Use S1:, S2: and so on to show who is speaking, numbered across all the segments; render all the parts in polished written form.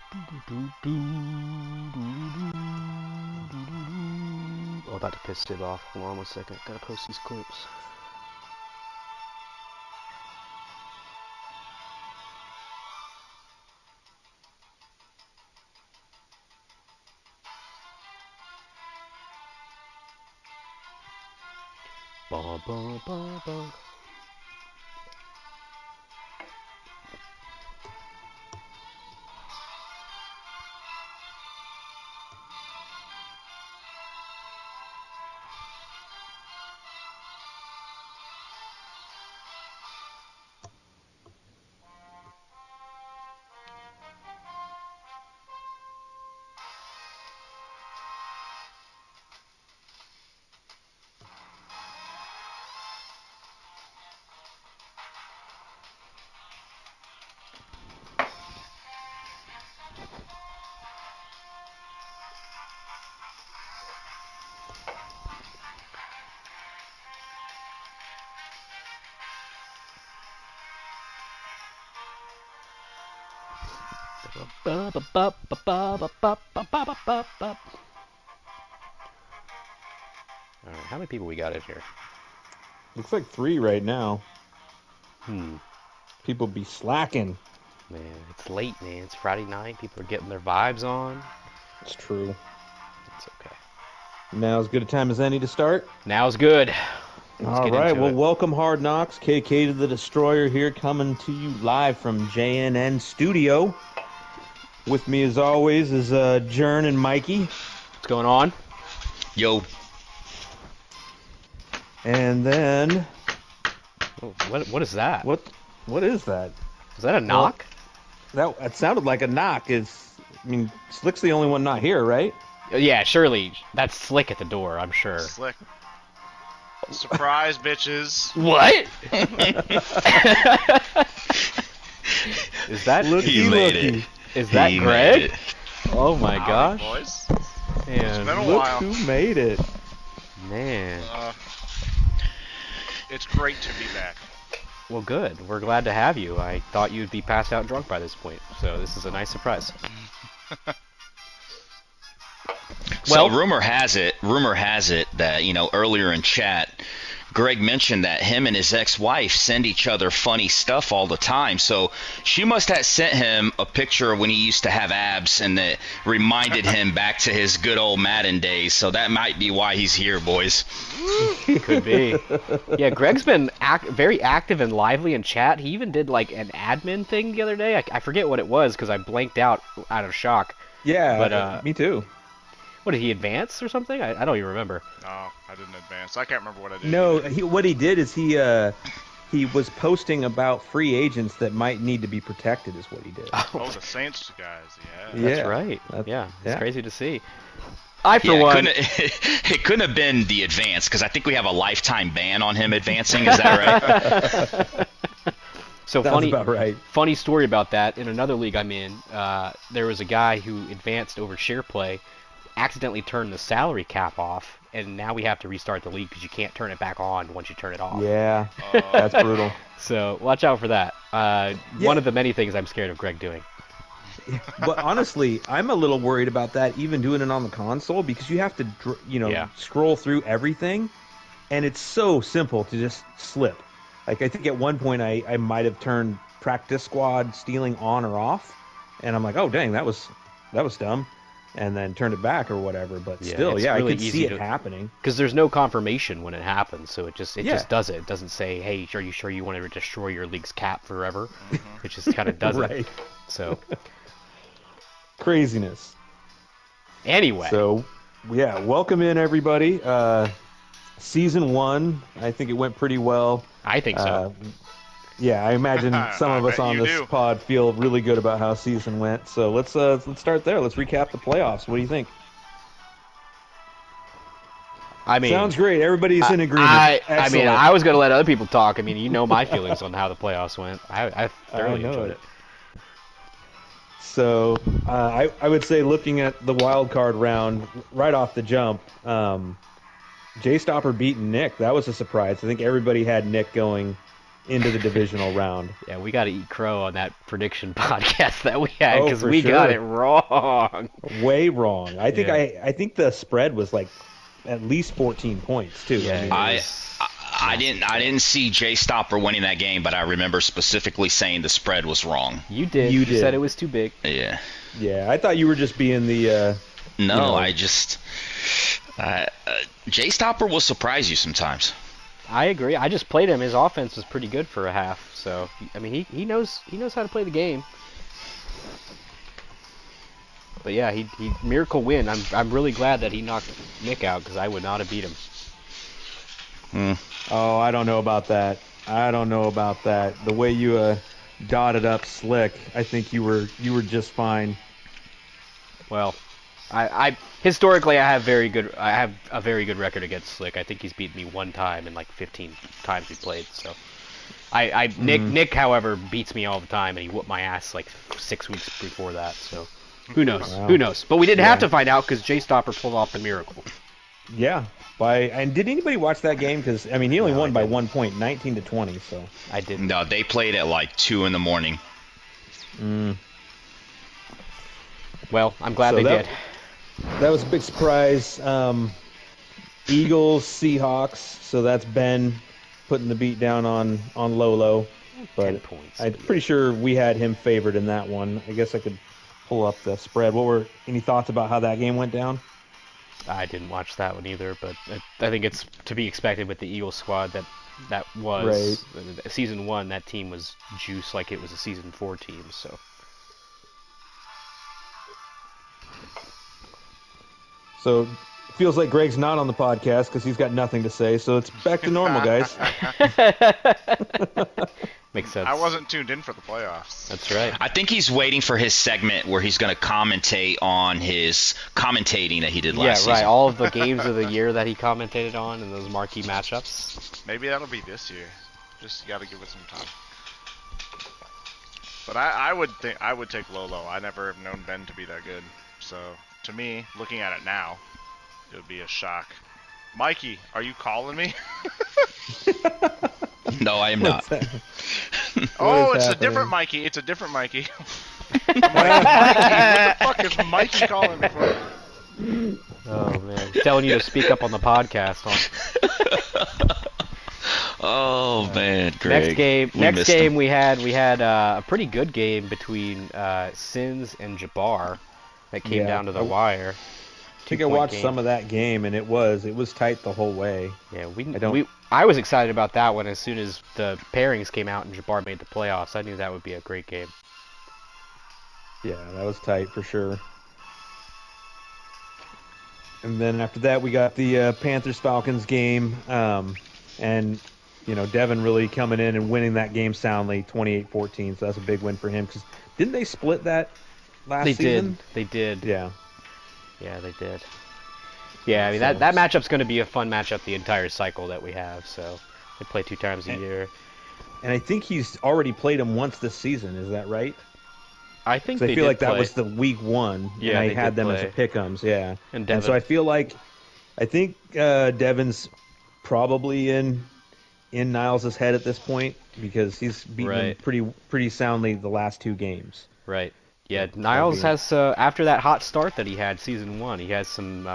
S1: Oh, about to piss Sid off. Hold on 1 second. Gotta post these clips. Ba, ba, ba, ba. Ba, ba, ba, ba, ba, ba, ba, ba, ba, ba, ba. All right, how many people we got in here?
S2: Looks like 3 right now.
S1: Hmm.
S2: People be slacking.
S1: Man, it's late, man. It's Friday night. People are getting their vibes on.
S2: It's true.
S1: It's okay.
S2: Now as good a time as any to start.
S1: Now's good. Let's
S2: All
S1: get
S2: right,
S1: into
S2: well,
S1: it.
S2: welcome Hard Knocks. KK to the Destroyer here, coming to you live from JNN Studio. With me, as always, is Jern and Mikey.
S1: What's going on?
S3: Yo.
S2: And then...
S1: Oh, what is that?
S2: What is that?
S1: Is that a knock?
S2: That sounded like a knock. I mean, Slick's the only one not here, right?
S1: Yeah, surely. That's Slick at the door, I'm sure.
S4: Slick. Surprise, bitches.
S1: What? Is that
S3: He made it.
S1: Is that
S3: He
S1: Greg?
S3: made it.
S1: Oh my
S4: Howdy,
S1: gosh.
S4: boys.
S1: Man,
S4: It's been a
S2: Look
S4: while.
S2: who made it.
S1: man.
S4: It's great to be back.
S1: Well, good. We're glad to have you. I thought you'd be passed out drunk by this point, so this is a nice surprise.
S3: So rumor has it that, earlier in chat, Greg mentioned that him and his ex-wife send each other funny stuff all the time. So she must have sent him a picture when he used to have abs, and that reminded him back to his good old Madden days. So that might be why he's here, boys.
S1: Could be. Yeah, Greg's been very active and lively in chat. He even did like an admin thing the other day. I forget what it was because I blanked out of shock.
S2: Yeah,
S1: But,
S2: me too.
S1: What, did he advance or something? I don't even remember.
S4: No, I didn't advance. I can't remember what I did.
S2: No, what he did is he was posting about free agents that might need to be protected. Is what he did.
S4: Oh, the Saints guys, yeah.
S1: That's
S2: Yeah.
S1: right. Yeah, it's
S2: yeah.
S1: crazy to see. I, for
S3: Yeah,
S1: one...
S3: it couldn't have been the advance, because I think we have a lifetime ban on him advancing. Is that right?
S1: So
S2: Sounds about right.
S1: Funny story about that. In another league I'm in, there was a guy who advanced over share play, accidentally turned the salary cap off, and now we have to restart the league because you can't turn it back on once you turn it off.
S2: Yeah, that's brutal.
S1: So watch out for that. One of the many things I'm scared of Greg doing.
S2: But honestly, I'm a little worried about that, even doing it on the console, because you have to, scroll through everything, and it's so simple to just slip. Like, I think at one point I might have turned practice squad stealing on or off, and I'm like, oh dang, that was dumb, and then turned it back or whatever. But still,
S1: it's
S2: I
S1: really
S2: could
S1: easy
S2: see it happening.
S1: Because there's no confirmation when it happens, so it just does it. It doesn't say, hey, are you sure you want to destroy your league's cap forever? It just kind of does
S2: Right.
S1: it. So
S2: Craziness.
S1: anyway,
S2: So, yeah, welcome in everybody. Season 1, I think it went pretty well.
S1: I think so.
S2: Yeah, I imagine some of
S4: I
S2: us
S4: bet
S2: on
S4: you
S2: this
S4: do.
S2: pod feel really good about how season went. So let's start there. Let's recap the playoffs. What do you think?
S1: I mean,
S2: Sounds great. Everybody's in agreement.
S1: I
S2: Excellent.
S1: mean, I was going to let other people talk. I mean, you know my feelings on how the playoffs went. I thoroughly
S2: know
S1: enjoyed
S2: it.
S1: it.
S2: So I would say, looking at the wild card round right off the jump, Jay Stopper beating Nick. That was a surprise. I think everybody had Nick going into the divisional round.
S1: Yeah, we got to eat crow on that prediction podcast that we had because
S2: for
S1: we
S2: sure.
S1: got it wrong.
S2: Way wrong. I think
S1: Yeah.
S2: I think the spread was like at least 14 points too.
S1: Yeah,
S2: I mean,
S3: I didn't see Jay Stopper winning that game, but I remember specifically saying the spread was wrong.
S1: You did.
S2: You
S1: You
S2: did.
S1: said it was too big.
S3: Yeah.
S2: yeah, I thought you were just being the.
S3: No,
S2: know.
S3: I just Jay Stopper will surprise you sometimes.
S1: I agree. I just played him. His offense was pretty good for a half. So I mean, he knows how to play the game. But yeah, he miracle win. I'm really glad that he knocked Nick out because I would not have beat him.
S2: Oh, I don't know about that. The way you dotted up Slick, I think you were just fine.
S1: Well, I historically I have a very good record against Slick. I think he's beaten me one time in like 15 times we played. So Nick, however, beats me all the time, and he whooped my ass like 6 weeks before that. So who knows?
S2: Wow.
S1: Who knows? But we didn't have to find out because Jay Stopper pulled off the miracle.
S2: Yeah. And did anybody watch that game? Because I mean, he only
S1: No,
S2: won
S1: I
S2: by
S1: didn't.
S2: 1 point, 19-20. So.
S1: I didn't.
S3: No, they played at like 2 in the morning.
S1: Well, I'm glad
S2: So
S1: they
S2: that-
S1: did.
S2: That was a big surprise. Eagles, Seahawks. So that's Ben putting the beat down on Lolo.
S1: 10
S2: But
S1: points.
S2: I'm pretty sure we had him favored in that one. I guess I could pull up the spread. Any thoughts about how that game went down?
S1: I didn't watch that one either, but I think it's to be expected with the Eagles squad that was season 1. That team was juiced like it was a season 4 team. So
S2: So it feels like Greg's not on the podcast because he's got nothing to say. So it's back to normal, guys.
S1: makes sense.
S4: I wasn't tuned in for the playoffs.
S1: That's right.
S3: I think he's waiting for his segment where he's going to commentate on his commentating that he did last
S1: Yeah, right.
S3: season.
S1: All of the games of the year that he commentated on and those marquee matchups.
S4: Maybe that'll be this year. Just got to give it some time. But I would take Lolo. I never have known Ben to be that good. So to me, looking at it now, it would be a shock. Mikey, are you calling me?
S3: No, I am not.
S4: Oh,
S2: is
S4: it's
S2: happening?
S4: a different Mikey. It's a different Mikey. Mikey, what the fuck is Mikey calling me for?
S1: Oh man, telling you to speak up on the podcast.
S3: Oh man, Greg.
S1: Next game we had a pretty good game between Sins and Jabbar that came
S2: Yeah.
S1: down to the wire.
S2: I think I watched some of that game, and it was tight the whole way.
S1: Yeah,
S2: don't-
S1: I was excited about that one as soon as the pairings came out and Jabbar made the playoffs. I knew that would be a great game.
S2: Yeah, that was tight for sure. And then after that, we got the Panthers-Falcons game, and Devin really coming in and winning that game soundly, 28-14. So that's a big win for him. Because didn't they split that last season?
S1: They did.
S2: Yeah.
S1: Yeah, they did. Yeah, I mean
S2: So-
S1: that matchup's going to be a fun matchup the entire cycle that we have. So they play 2 times a year.
S2: And I think he's already played him once this season. Is that right?
S1: I think
S2: 'Cause
S1: they
S2: I feel
S1: did
S2: like that
S1: play.
S2: was the week 1.
S1: Yeah,
S2: and I
S1: they
S2: had
S1: did
S2: them as a
S1: play.
S2: pick'ems. Yeah.
S1: And
S2: And so
S1: Devin.
S2: I feel like I think Devin's probably in Niles' head at this point because he's beaten him
S1: Right.
S2: pretty soundly the last 2 games.
S1: Right. Yeah, Niles has after that hot start that he had season 1, he has some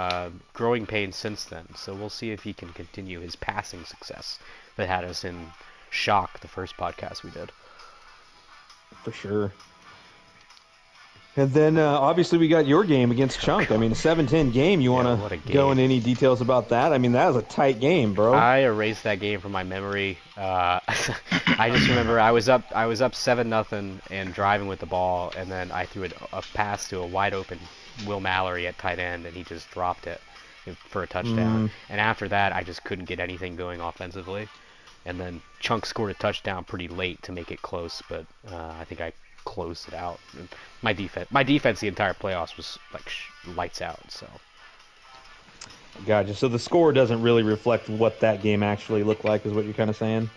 S1: growing pains since then. So we'll see if he can continue his passing success that had us in shock the first podcast we did.
S2: For sure. And then obviously we got your game against Chunk. I mean, a 7-10 game. You
S1: what a
S2: want to
S1: game.
S2: go into any details about that? I mean, that was a tight game, bro.
S1: I erased that game from my memory. I just remember I was up 7-0 and driving with the ball, and then I threw a pass to a wide open Will Mallory at tight end, and he just dropped it for a touchdown. And after that, I just couldn't get anything going offensively. And then Chunk scored a touchdown pretty late to make it close, but I think I closed it out. My defense the entire playoffs was like lights out. So
S2: Gotcha. So the score doesn't really reflect what that game actually looked like, is what you're kind of saying?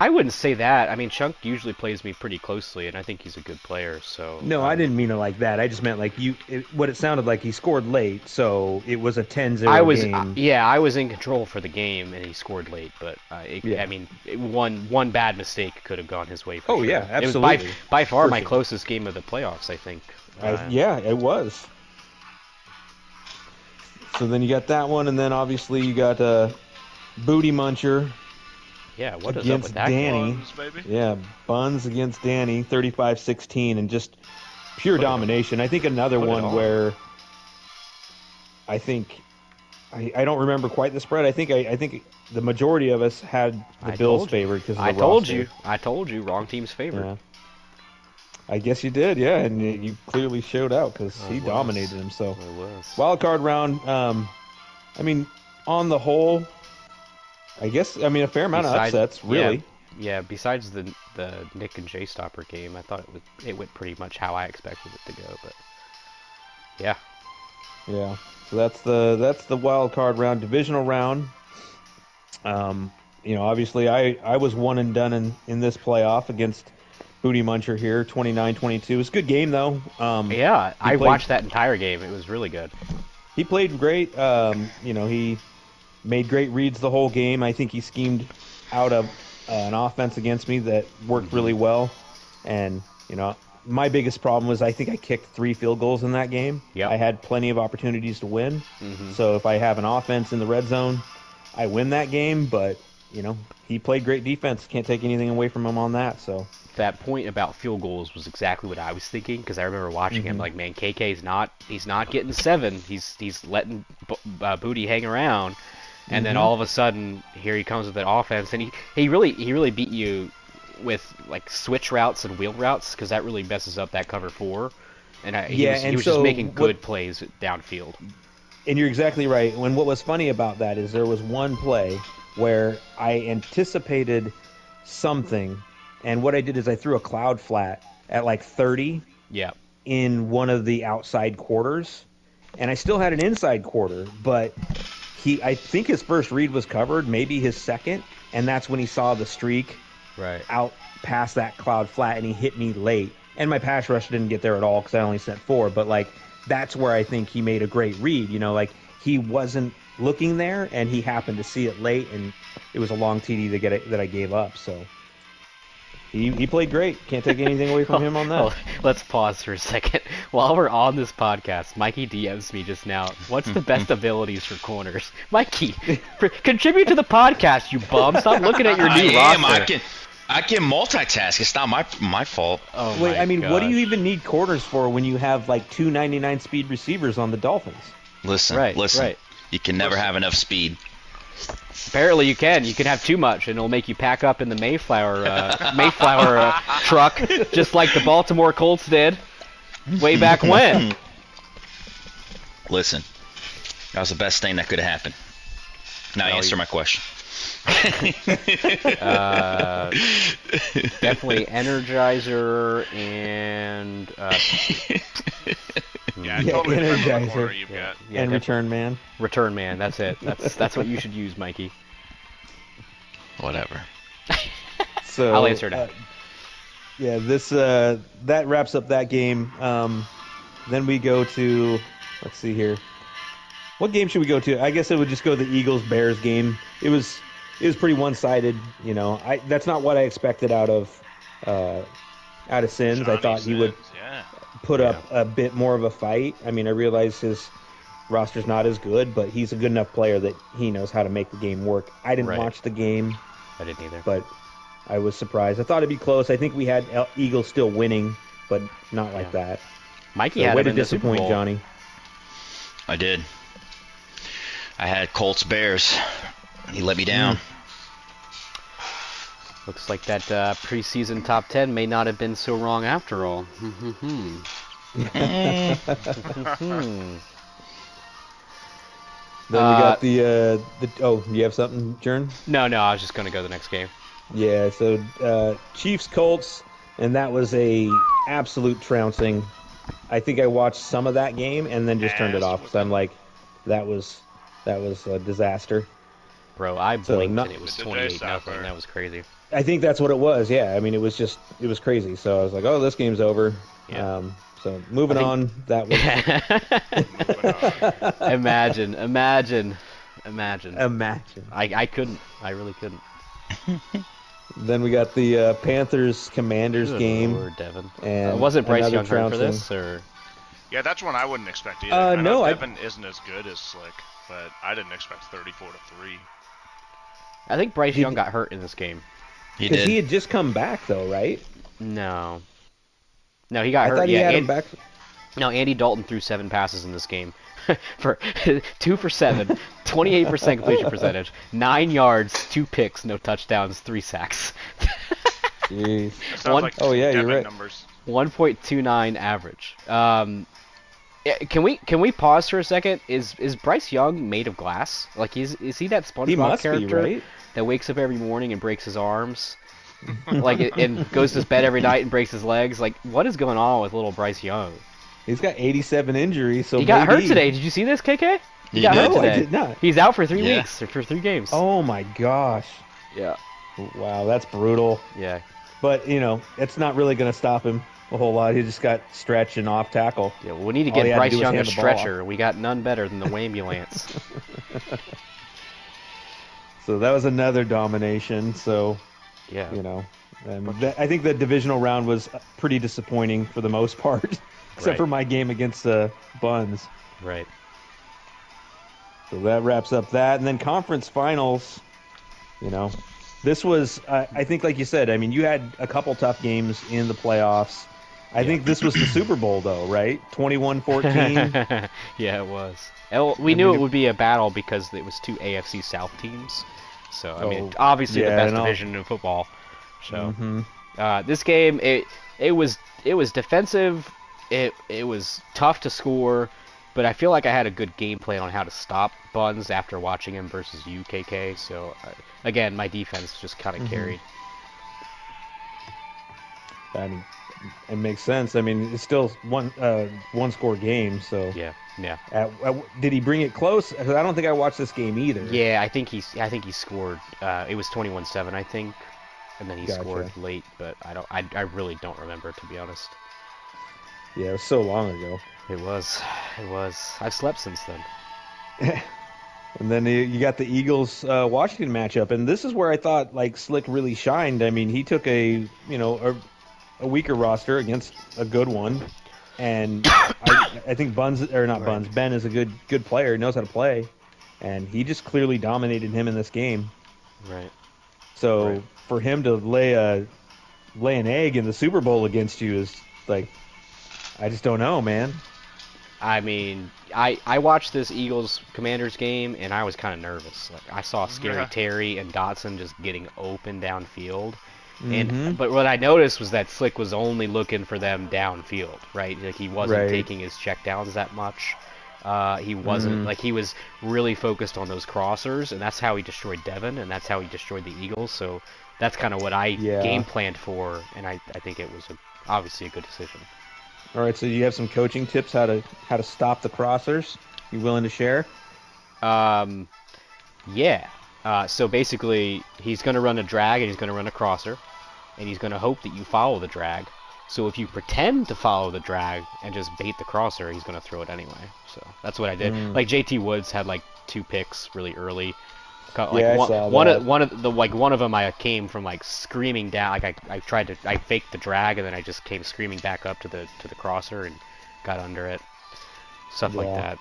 S1: I wouldn't say that. I mean, Chunk usually plays me pretty closely, and I think he's a good player. So
S2: No, I didn't mean it like that. I just meant like what it sounded like he scored late, so it was a 10-0 game.
S1: Yeah, I was in control for the game, and he scored late. But
S2: Yeah.
S1: I mean, one bad mistake could have gone his way. For sure.
S2: Yeah,
S1: It
S2: absolutely.
S1: was by far
S2: For
S1: my
S2: sure.
S1: closest game of the playoffs, I think.
S2: Yeah, it was. So then you got that one, and then obviously you got Booty Muncher
S1: Yeah, what is up
S2: against
S1: with that?
S2: Danny.
S4: Buns, baby.
S2: Yeah, Buns against Danny, 35-16, and just pure domination. I think another
S1: Put it
S2: one
S1: on.
S2: where I think I don't remember quite the spread. I think the majority of us had the
S1: I
S2: Bills
S1: told you.
S2: favored because of the
S1: I told
S2: roster.
S1: you. I told you. Wrong team's favored.
S2: Yeah. I guess you did, yeah, and you clearly showed out because he
S1: was.
S2: dominated him. So
S1: It was.
S2: wild card round. I mean, on the whole, I guess a fair amount of upsets, really.
S1: Yeah. Besides the Nick and Jay Stopper game, I thought it went pretty much how I expected it to go. But yeah.
S2: Yeah. So that's the wild card round, divisional round. Obviously I was one and done in this playoff against Booty Muncher here, 29-22. It was a good game though.
S1: I watched that entire game. It was really good.
S2: He played great. He made great reads the whole game. I think he schemed out an offense against me that worked really well. And, my biggest problem was I think I kicked 3 field goals in that game.
S1: Yep.
S2: I had plenty of opportunities to win. So if I have an offense in the red zone, I win that game. But, he played great defense. Can't take anything away from him on that. So
S1: That point about field goals was exactly what I was thinking because I remember watching him like, man, KK's not getting 7. He's letting Booty hang around, and then all of a sudden here he comes with an offense, and he really beat you with like switch routes and wheel routes because that really messes up that cover 4, and he was just making good plays downfield.
S2: And you're exactly right. What was funny about that is there was one play where I anticipated something. And what I did is I threw a cloud flat at like 30 in one of the outside quarters. And I still had an inside quarter, but I think his first read was covered, maybe his second. And that's when he saw the streak out past that cloud flat, and he hit me late. And my pass rush didn't get there at all because I only sent 4. But, that's where I think he made a great read. He wasn't looking there, and he happened to see it late, and it was a long TD that I gave up. So he played great. Can't take anything away from him on that.
S1: Let's pause for a second. While we're on this podcast, Mikey DMs me just now. What's the best abilities for corners? Mikey, contribute to the podcast, you bum. Stop looking at your new roster.
S3: I can multitask. It's not my fault.
S1: Oh
S2: Wait,
S1: my
S2: what do you
S1: gosh.
S2: even need corners for when you have 299 speed receivers on the Dolphins?
S3: Listen.
S1: Right.
S3: You can never have enough speed.
S1: Apparently you can. You can have too much, and it'll make you pack up in the Mayflower truck, just like the Baltimore Colts did way back when.
S3: Listen, that was the best thing that could have happened. Now answer my question.
S1: Definitely Energizer and
S4: Yeah, totally depends on what
S2: Energizer.
S4: order you've got.
S2: And Return Man.
S1: Return Man. That's it. That's what you should use, Mikey.
S3: Whatever.
S2: So
S1: I'll answer that.
S2: This that wraps up that game. Then we go to, let's see here. What game should we go to? I guess it would just go the Eagles-Bears game. It was pretty one-sided. That's not what I expected out of Sins. I thought he would put up a bit more of a fight. I realize his roster's not as good, but he's a good enough player that he knows how to make the game work. I didn't watch the game.
S1: I didn't either.
S2: But I was surprised. I thought it'd be close. I think we had Eagles still winning, but not like that.
S1: Mikey
S2: So
S1: had
S2: way
S1: him
S2: to
S1: in the Super
S2: disappoint,
S1: Bowl.
S2: Johnny.
S3: I did. I had Colts Bears. He let me down.
S1: Looks like that preseason top 10 may not have been so wrong after all.
S2: Then we got the you have something, Jern?
S1: No, I was just going to go to the next game.
S2: Yeah, so Chiefs Colts, and that was a absolute trouncing. I think I watched some of that game and then just turned it off because I'm like, that was a disaster.
S1: Bro, I
S2: So
S1: blinked
S2: not-
S1: and it was
S4: It's a
S1: 28
S4: J-Stopper.
S1: nothing. That was crazy.
S2: I think that's what it was. Yeah, I mean, it was crazy. So I was like, oh, this game's over.
S1: Yeah.
S2: So moving on. That was
S4: Moving on.
S1: Imagine.
S2: imagine.
S1: I couldn't. I really couldn't.
S2: Then we got the Panthers Commanders
S1: Good
S2: game.
S1: Lord, Devin.
S2: And
S1: wasn't Bryce
S2: another
S1: Young hurt for
S2: trouncing.
S1: this, or?
S4: Yeah, that's one I wouldn't expect either. I know
S2: No,
S4: Devin isn't as good as Slick, but I didn't expect 34-3.
S1: I think Bryce Young got hurt in this game.
S3: He
S2: Because
S3: did.
S2: he had just come back, though, right?
S1: No, he got
S2: I
S1: hurt.
S2: thought he
S1: Yeah,
S2: had him back.
S1: No, Andy Dalton threw 7 passes in this game. For 2 for 7, 28% completion percentage, 9 yards, 2 picks, no touchdowns, 3 sacks.
S2: Jeez.
S4: It sounds
S1: One-
S4: like
S2: Oh, yeah, you're
S4: Devin
S2: right.
S4: numbers.
S1: 1.29 average. Yeah, can we pause for a second? Is Bryce Young made of glass? Like is he that SpongeBob
S2: He must be,
S1: character
S2: right?
S1: that wakes up every morning and breaks his arms, and goes to bed every night and breaks his legs? Like what is going on with little Bryce Young?
S2: He's got 87 injuries, so
S1: He got hurt
S2: maybe-
S1: today. Did you see this, KK?
S3: He
S1: got hurt
S3: did.
S2: No, I
S1: today.
S2: did not.
S1: He's out for 3
S3: Yeah.
S1: weeks or for 3 games.
S2: Oh my gosh!
S1: Yeah.
S2: Wow, that's brutal.
S1: Yeah.
S2: But it's not really going to stop him a whole lot. He just got stretch and off tackle.
S1: Yeah. Well, we need to
S2: All he
S1: get
S2: had to
S1: Bryce
S2: do was
S1: Young a
S2: hand the ball
S1: stretcher. We got none better than the Wambulance.
S2: So that was another domination. So
S1: Yeah.
S2: I think the divisional round was pretty disappointing for the most part, except
S1: Right.
S2: for my game against the Buns.
S1: Right.
S2: So that wraps up that, and then conference finals. This was I think, like you said, I mean, you had a couple tough games in the playoffs. I think this was the Super Bowl, though, right? 21-14.
S1: Yeah, it was. We knew it would be a battle because it was 2 AFC South teams. So I mean, obviously the
S2: yeah,
S1: best
S2: and all-
S1: division in football. So
S2: Mhm.
S1: this game, it was defensive. It was tough to score, but I feel like I had a good game plan on how to stop Buns after watching him versus UKK. So again, my defense just kind of carried.
S2: I mean, it makes sense. I mean, it's still one score game. So
S1: Yeah.
S2: did he bring it close? 'Cause I don't think I watched this game either.
S1: Yeah, I think he scored. It was 21-7, I think, and then he
S2: Gotcha.
S1: scored late. But I really don't remember, to be honest.
S2: Yeah, it was so long ago.
S1: It was. I've slept since then.
S2: And then you got the Eagles Washington matchup, and this is where I thought like Slick really shined. I mean, he took a weaker roster against a good one, and I think Ben is a good player, knows how to play, and he just clearly dominated him in this game.
S1: Right.
S2: So
S1: Right.
S2: for him to lay an egg in the Super Bowl against you is like, I just don't know, man.
S1: I mean, I watched this Eagles Commanders game and I was kind of nervous. Like I saw Scary
S4: Yeah.
S1: Terry and Dotson just getting open downfield.
S2: Mhm.
S1: But what I noticed was that Slick was only looking for them downfield, right? Like he wasn't
S2: Right.
S1: taking his checkdowns that much. He wasn't like he was really focused on those crossers, and that's how he destroyed Devin, and that's how he destroyed the Eagles. So that's kind of what I game planned for, and I think it was obviously a good decision.
S2: All right, so you have some coaching tips how to stop the crossers? You willing to share?
S1: Yeah. So basically, he's going to run a drag and he's going to run a crosser, and he's going to hope that you follow the drag. So if you pretend to follow the drag and just bait the crosser, he's going to throw it anyway. So that's what I did. Like JT Woods had like 2 picks really early. Like
S2: Yeah, I saw that.
S1: one of them I came from like screaming down. Like I faked the drag and then I just came screaming back up to the crosser and got under it. Stuff like
S2: Yeah.
S1: that.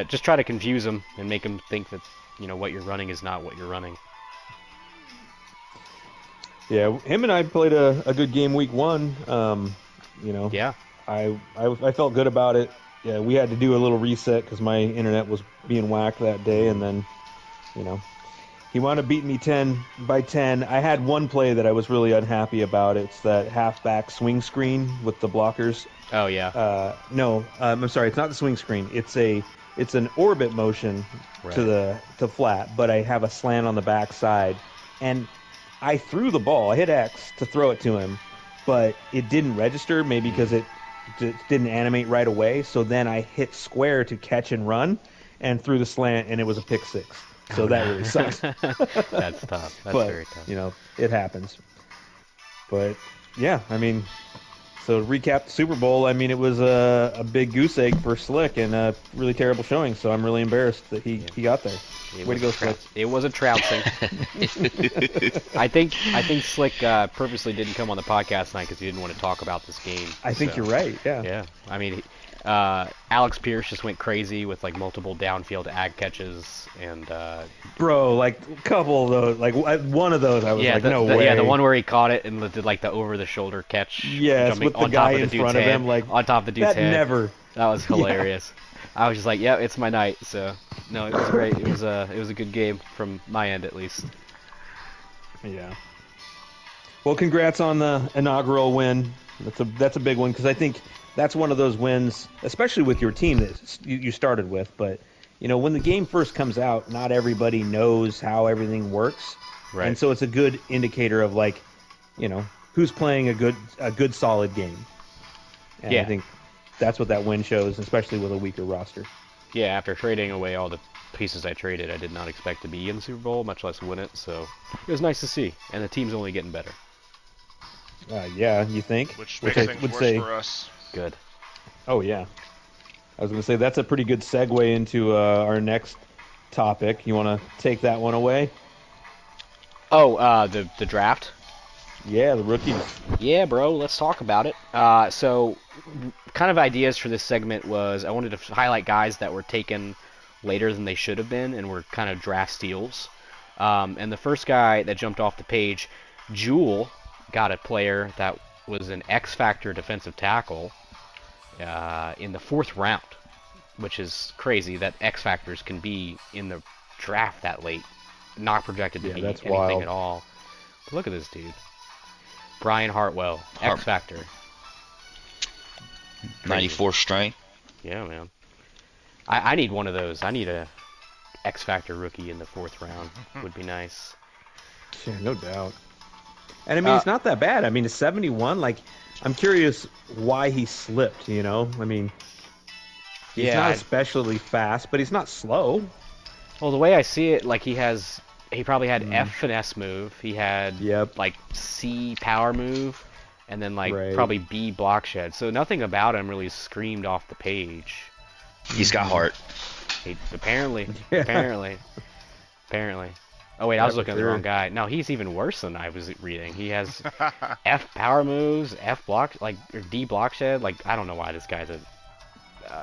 S1: Just try to confuse him and make him think that what you're running is not what you're running.
S2: Yeah, him and I played a good game week 1.
S1: Yeah.
S2: I felt good about it. Yeah, we had to do a little reset because my internet was being whacked that day, and then, he wound up beating me 10-10. I had one play that I was really unhappy about. It's that halfback swing screen with the blockers.
S1: Oh yeah.
S2: No, I'm sorry, it's not the swing screen. It's an orbit motion to flat, but I have a slant on the back side, and I threw the ball. I hit X to throw it to him, but it didn't register, maybe because it didn't animate right away. So then I hit square to catch and run, and threw the slant, and it was a pick 6. So that really sucks.
S1: That's tough. That's
S2: but,
S1: very tough.
S2: You know, it happens. But yeah, I mean, so to recap the Super Bowl, I mean, it was a big goose egg for Slick and a really terrible showing. So I'm really embarrassed that he got there. Way to go, Slick.
S1: It was a trouncing. I think Slick purposely didn't come on the podcast tonight because he didn't want to talk about this game.
S2: I think you're right. Yeah.
S1: Yeah. I mean, Alex Pierce just went crazy with like multiple downfield ag catches and.
S2: Bro, like a couple of those, like one of those, I was like, no way.
S1: Yeah, the one where he caught it and did like the over-the-shoulder catch.
S2: Yes, with the guy in front of him, like
S1: on top of the dude's head. That was hilarious.
S2: Yeah.
S1: I was just like, yeah, it's my night. So, no, it was great. It was a good game from my end at least.
S2: Yeah. Well, congrats on the inaugural win. That's a big one because I think that's one of those wins, especially with your team that you started with. But you know, when the game first comes out, not everybody knows how everything works,
S1: right?
S2: And so it's a good indicator of like, you know, who's playing a good solid game. And I think that's what that win shows, especially with a weaker roster.
S1: Yeah, after trading away all the pieces I traded, I did not expect to be in the Super Bowl, much less win it. So it was nice to see, and the team's only getting better.
S2: Yeah, you think?
S4: Which makes things worse for us.
S1: Good.
S2: Oh yeah. I was going to say that's a pretty good segue into our next topic. You want to take that one away?
S1: Oh, the draft.
S2: Yeah, the rookies.
S1: Yeah, bro, let's talk about it. So, kind of ideas for this segment was I wanted to highlight guys that were taken later than they should have been and were kind of draft steals. And the first guy that jumped off the page, Jewel, got a player that was an X-Factor defensive tackle in the 4th round, which is crazy that X-Factors can be in the draft that late, not projected to be anything
S2: wild.
S1: at all. But look at this dude. Brian Hartwell, X-Factor.
S3: 94 strength.
S1: Yeah, man. I need one of those. I need a X-Factor rookie in the 4th round. Would be nice.
S2: Yeah, no doubt. And I mean, it's not that bad. I mean, it's 71. Like, I'm curious why he slipped, you know? I mean, he's not especially fast, but he's not slow.
S1: Well, the way I see it, like, he probably had F finesse move. He had, like, C power move, and then, like, probably B block shed. So nothing about him really screamed off the page.
S3: He's got heart.
S1: Apparently. Oh, wait, I was looking at the wrong guy. No, he's even worse than I was reading. He has F power moves, F block, like, or D block shed. Like, I don't know why this guy's a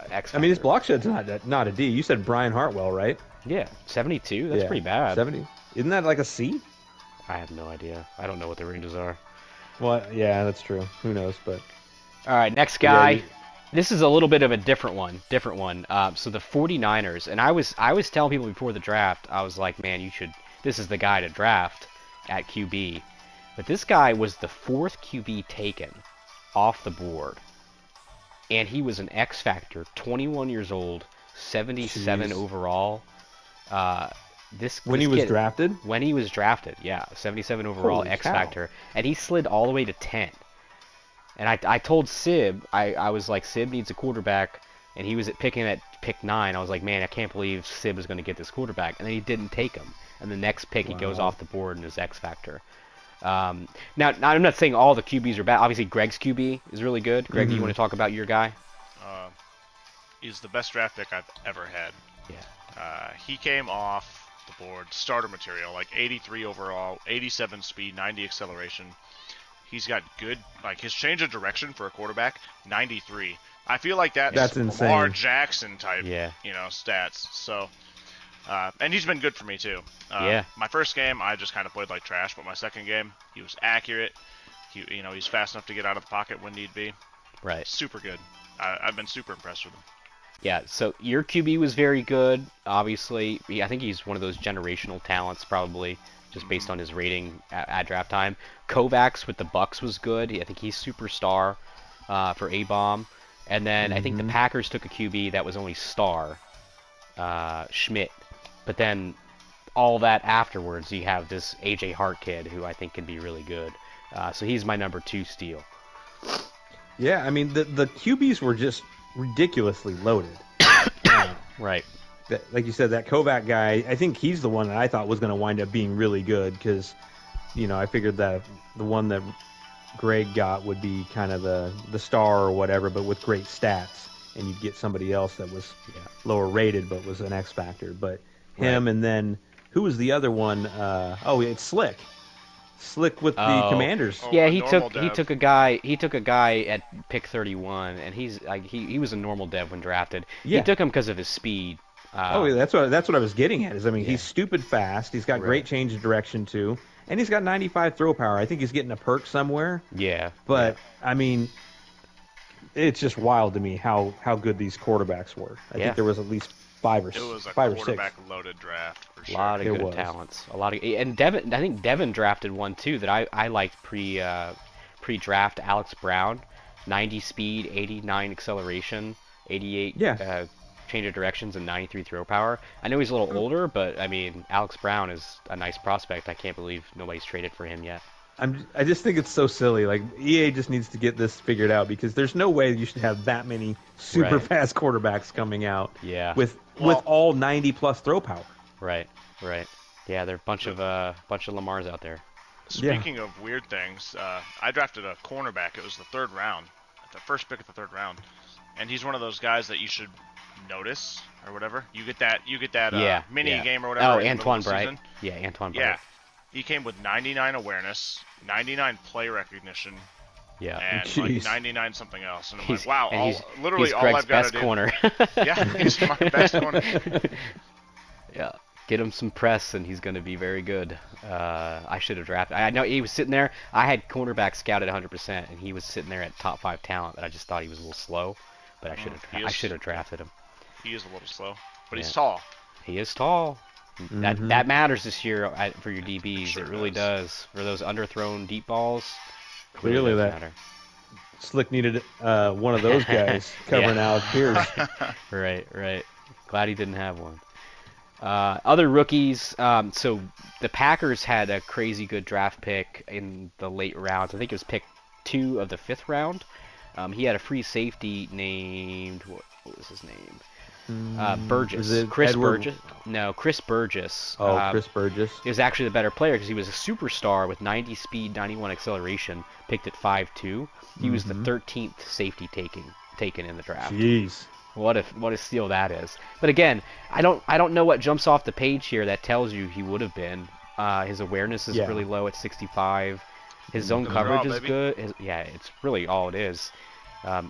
S1: X.
S2: I mean, his block shed's not a D. You said Brian Hartwell, right?
S1: Yeah, 72. That's pretty bad.
S2: 70. Isn't that like a C?
S1: I have no idea. I don't know what the ranges are.
S2: Well, yeah, that's true. Who knows? But
S1: all right, next guy. This is a little bit of a different one. So the 49ers, and I was telling people before the draft, I was like, man, this is the guy to draft at QB. But this guy was the 4th QB taken off the board. And he was an X Factor, 21 years old, 77 overall. When
S2: he was drafted?
S1: When he was drafted, yeah. 77 overall, X Factor. And he slid all the way to 10. And I told Sib, I was like, Sib needs a quarterback, and he was picking at pick 9. I was like, man, I can't believe Sib is going to get this quarterback. And then he didn't take him. And the next pick, he goes off the board in his X Factor. Now, I'm not saying all the QBs are bad. Obviously, Greg's QB is really good. Greg, do you want to talk about your guy?
S4: He's the best draft pick I've ever had.
S1: Yeah.
S4: He came off the board, starter material, like 83 overall, 87 speed, 90 acceleration. He's got good, like his change of direction for a quarterback, 93. I feel like that's
S2: insane.
S4: Lamar Jackson type,
S1: yeah.
S4: Stats. So, and he's been good for me too. My first game, I just kind of played like trash, but my second game, he was accurate. He's fast enough to get out of the pocket when need be.
S1: Right.
S4: Super good. I've been super impressed with him.
S1: Yeah, so your QB was very good, obviously. I think he's one of those generational talents, probably, just based on his rating at draft time. Kovacs with the Bucks was good. I think he's superstar for A-Bomb. And then I think the Packers took a QB that was only star, Schmidt. But then all that afterwards, you have this A.J. Hart kid who I think can be really good. So he's my number 2 steal.
S2: Yeah, I mean, the QBs were just ridiculously loaded.
S1: Right.
S2: like you said, that Kovac guy, I think he's the one that I thought was going to wind up being really good because, I figured that the one that Greg got would be kind of the star or whatever, but with great stats, and you'd get somebody else that was lower rated but was an X factor. But him, and then who was the other one? It's Slick. Slick with the Commanders.
S1: Yeah, he took a guy at pick 31, and he's like he was a normal dev when drafted. He took him because of his speed.
S2: That's what I was getting at. He's stupid fast. He's got great change of direction too, and he's got 95 throw power. I think he's getting a perk somewhere.
S1: Yeah,
S2: but it's just wild to me how good these quarterbacks were. I think there was at least five or six.
S4: It was a quarterback-loaded draft for sure.
S1: A lot of good talents. And Devin, I think Devin drafted one too that I liked pre-draft. Alex Brown, 90 speed, 89 acceleration, 88 change of directions, and 93 throw power. I know he's a little older, but Alex Brown is a nice prospect. I can't believe nobody's traded for him yet.
S2: I just think it's so silly. Like, EA just needs to get this figured out because there's no way you should have that many super fast quarterbacks coming out.
S1: Yeah.
S2: With all 90+ throw power.
S1: Right. Yeah, there are a bunch of Lamars out there.
S4: Speaking of weird things, I drafted a cornerback. It was the third round, the first pick of the third round, and he's one of those guys that you should notice or whatever. You get that mini game or whatever.
S1: Oh, Antoine Bright. Yeah, Antoine Bright.
S4: Yeah. He came with 99 awareness, 99 play recognition, and like 99 something else. And I'm like, wow,
S1: he's
S4: all
S1: Greg's
S4: I've got
S1: best
S4: to do.
S1: corner.
S4: Yeah, he's my best corner.
S1: Yeah, get him some press, and he's going to be very good. I should have drafted. I know he was sitting there. I had cornerback scouted 100%, and he was sitting there at top 5 talent. But I just thought he was a little slow. But I should have drafted him.
S4: He is a little slow, but he's tall.
S1: He is tall. That matters this year for your DBs.
S4: Sure
S1: it really does. For those underthrown deep balls,
S2: clearly that matter. Slick needed one of those guys covering Alex Pierce.
S1: Right. Glad he didn't have one. Other rookies. So the Packers had a crazy good draft pick in the late rounds. I think it was pick 2 of the 5th round. He had a free safety named what was his name? Burgess. Chris Burgess. No, Chris Burgess.
S2: Chris Burgess.
S1: He was actually the better player because he was a superstar with 90 speed, 91 acceleration, picked at 5'2". He was the 13th safety taken in the draft.
S2: Jeez.
S1: What a steal that is. But again, I don't know what jumps off the page here that tells you he would have been. His awareness is really low at 65. His zone coverage is good. It's really all it is.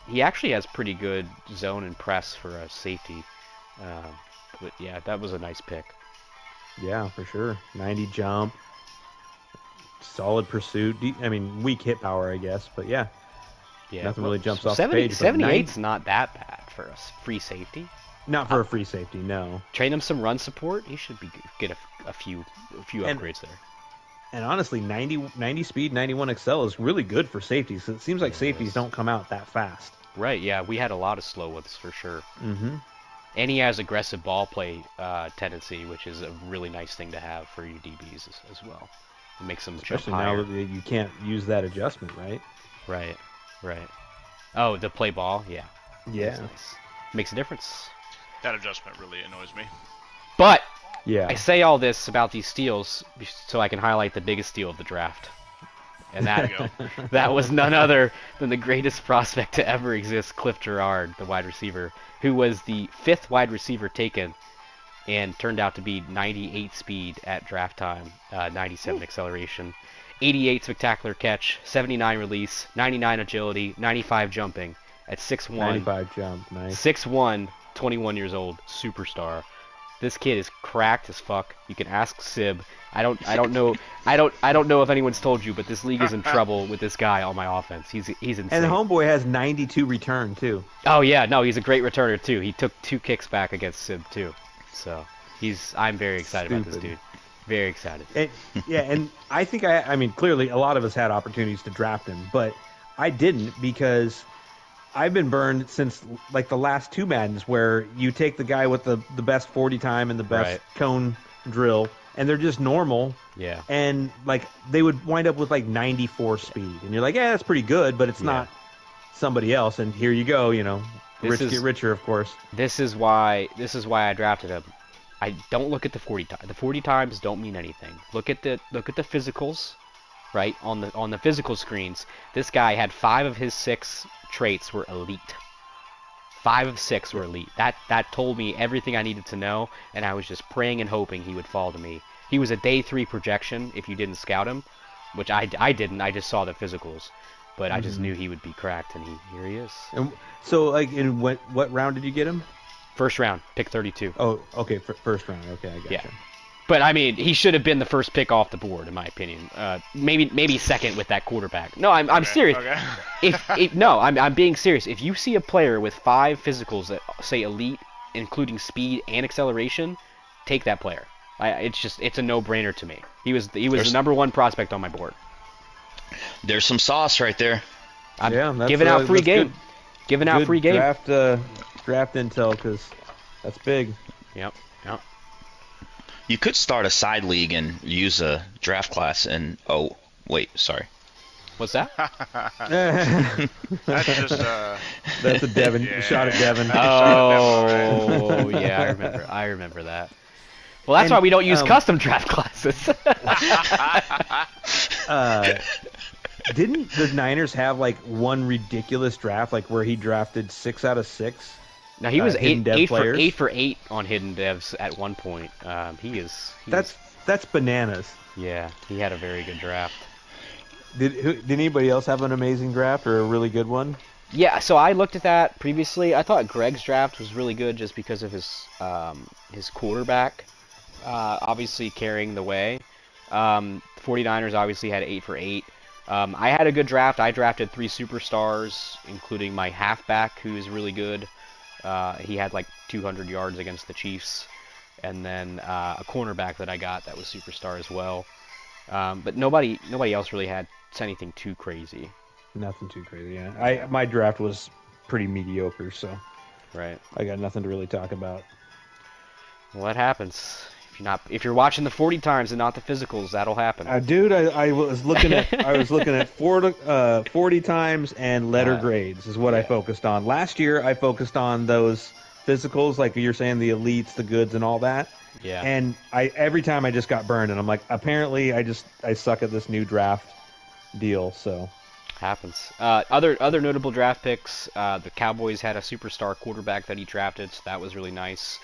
S1: He actually has pretty good zone and press for a safety. But yeah, that was a nice pick.
S2: Yeah, for sure. 90 jump. Solid pursuit. Weak hit power, I guess. But yeah. Nothing really jumps off the page.
S1: 78's not that bad for a free safety.
S2: Not for a free safety, no.
S1: Train him some run support. He should get a few upgrades there.
S2: And honestly, 90 speed, 91 excel is really good for safeties. It seems like safeties don't come out that fast.
S1: Right, yeah. We had a lot of slow ones for sure.
S2: Mm-hmm.
S1: And he has aggressive ball play tendency, which is a really nice thing to have for your DBs as well. It makes them
S2: especially
S1: jump higher.
S2: Now that you can't use that adjustment, right?
S1: Right. Oh, the play ball? Yeah.
S2: Yeah.
S1: That's nice. Makes a difference.
S4: That adjustment really annoys me.
S1: But
S2: yeah,
S1: I say all this about these steals so I can highlight the biggest steal of the draft. And that was none other than the greatest prospect to ever exist, Cliff Gerard, the wide receiver, who was the 5th wide receiver taken and turned out to be 98 speed at draft time, 97 acceleration, 88 spectacular catch, 79 release, 99 agility, 95 jumping at 6'1".
S2: 95 jump, nice.
S1: 6'1", 21 years old, superstar. This kid is cracked as fuck. You can ask Sib. I don't know if anyone's told you, but this league is in trouble with this guy on my offense. He's insane.
S2: And the homeboy has 92 return too.
S1: Oh yeah, no, he's a great returner too. He took 2 kicks back against Sib too. So I'm very excited about this dude. Very excited.
S2: And I think I mean clearly a lot of us had opportunities to draft him, but I didn't because I've been burned since like the last 2 Maddens where you take the guy with the best 40 time and the best cone drill, and they're just normal.
S1: Yeah.
S2: And like they would wind up with like 94 speed, and you're like, yeah, that's pretty good, but it's not somebody else. And here you go, Rich get richer, of course.
S1: This is why I drafted him. I don't look at the 40 times. The 40 times don't mean anything. Look at the physicals, right? On the physical screens, this guy had 5 of his 6 traits were elite. 5 of 6 were elite. That told me everything I needed to know, and I was just praying and hoping he would fall to me. He was a day 3 projection if you didn't scout him, which I didn't. I just saw the physicals, but I just knew he would be cracked, and here he is.
S2: And so, like, in what round did you get him?
S1: First round, pick 32.
S2: Oh, okay, first round. Okay, I gotcha. Yeah.
S1: But I mean, he should have been the first pick off the board, in my opinion. Maybe second with that quarterback. No, I'm serious.
S4: Okay.
S1: I'm being serious. If you see a player with 5 physicals that say elite, including speed and acceleration, take that player. It's a no-brainer to me. He was the number 1 prospect on my board.
S3: There's some sauce right there.
S1: I'm giving out free game. Giving out free game.
S2: Draft intel, because that's big.
S1: Yep.
S3: You could start a side league and use a draft class and sorry.
S1: What's that?
S4: That's just
S2: that's a Devin shot at Devin.
S1: Oh, yeah, I remember that. Well, that's why we don't use custom draft classes.
S2: Didn't the Niners have like one ridiculous draft, like where he drafted 6 out of 6?
S1: Now he was 8 for 8 on hidden devs at one point. That's
S2: bananas.
S1: Yeah, he had a very good draft.
S2: Did anybody else have an amazing draft or a really good one?
S1: Yeah, so I looked at that previously. I thought Greg's draft was really good just because of his quarterback, obviously carrying the way. 49ers obviously had 8 for 8. I had a good draft. I drafted 3 superstars, including my halfback, who is really good. He had like 200 yards against the Chiefs, and then a cornerback that I got that was superstar as well. But nobody else really had anything too crazy.
S2: Nothing too crazy. Yeah, my draft was pretty mediocre, so
S1: right.
S2: I got nothing to really talk about.
S1: Well, that happens. If you're watching the 40 times and not the physicals, that'll happen.
S2: Dude, I was looking at 40 times and letter grades is what I focused on. Last year I focused on those physicals, like you're saying, the elites, the goods, and all that.
S1: Yeah.
S2: And every time I just got burned, and I'm like, apparently I suck at this new draft deal. So
S1: happens. Other notable draft picks. The Cowboys had a superstar quarterback that he drafted, so that was really nice.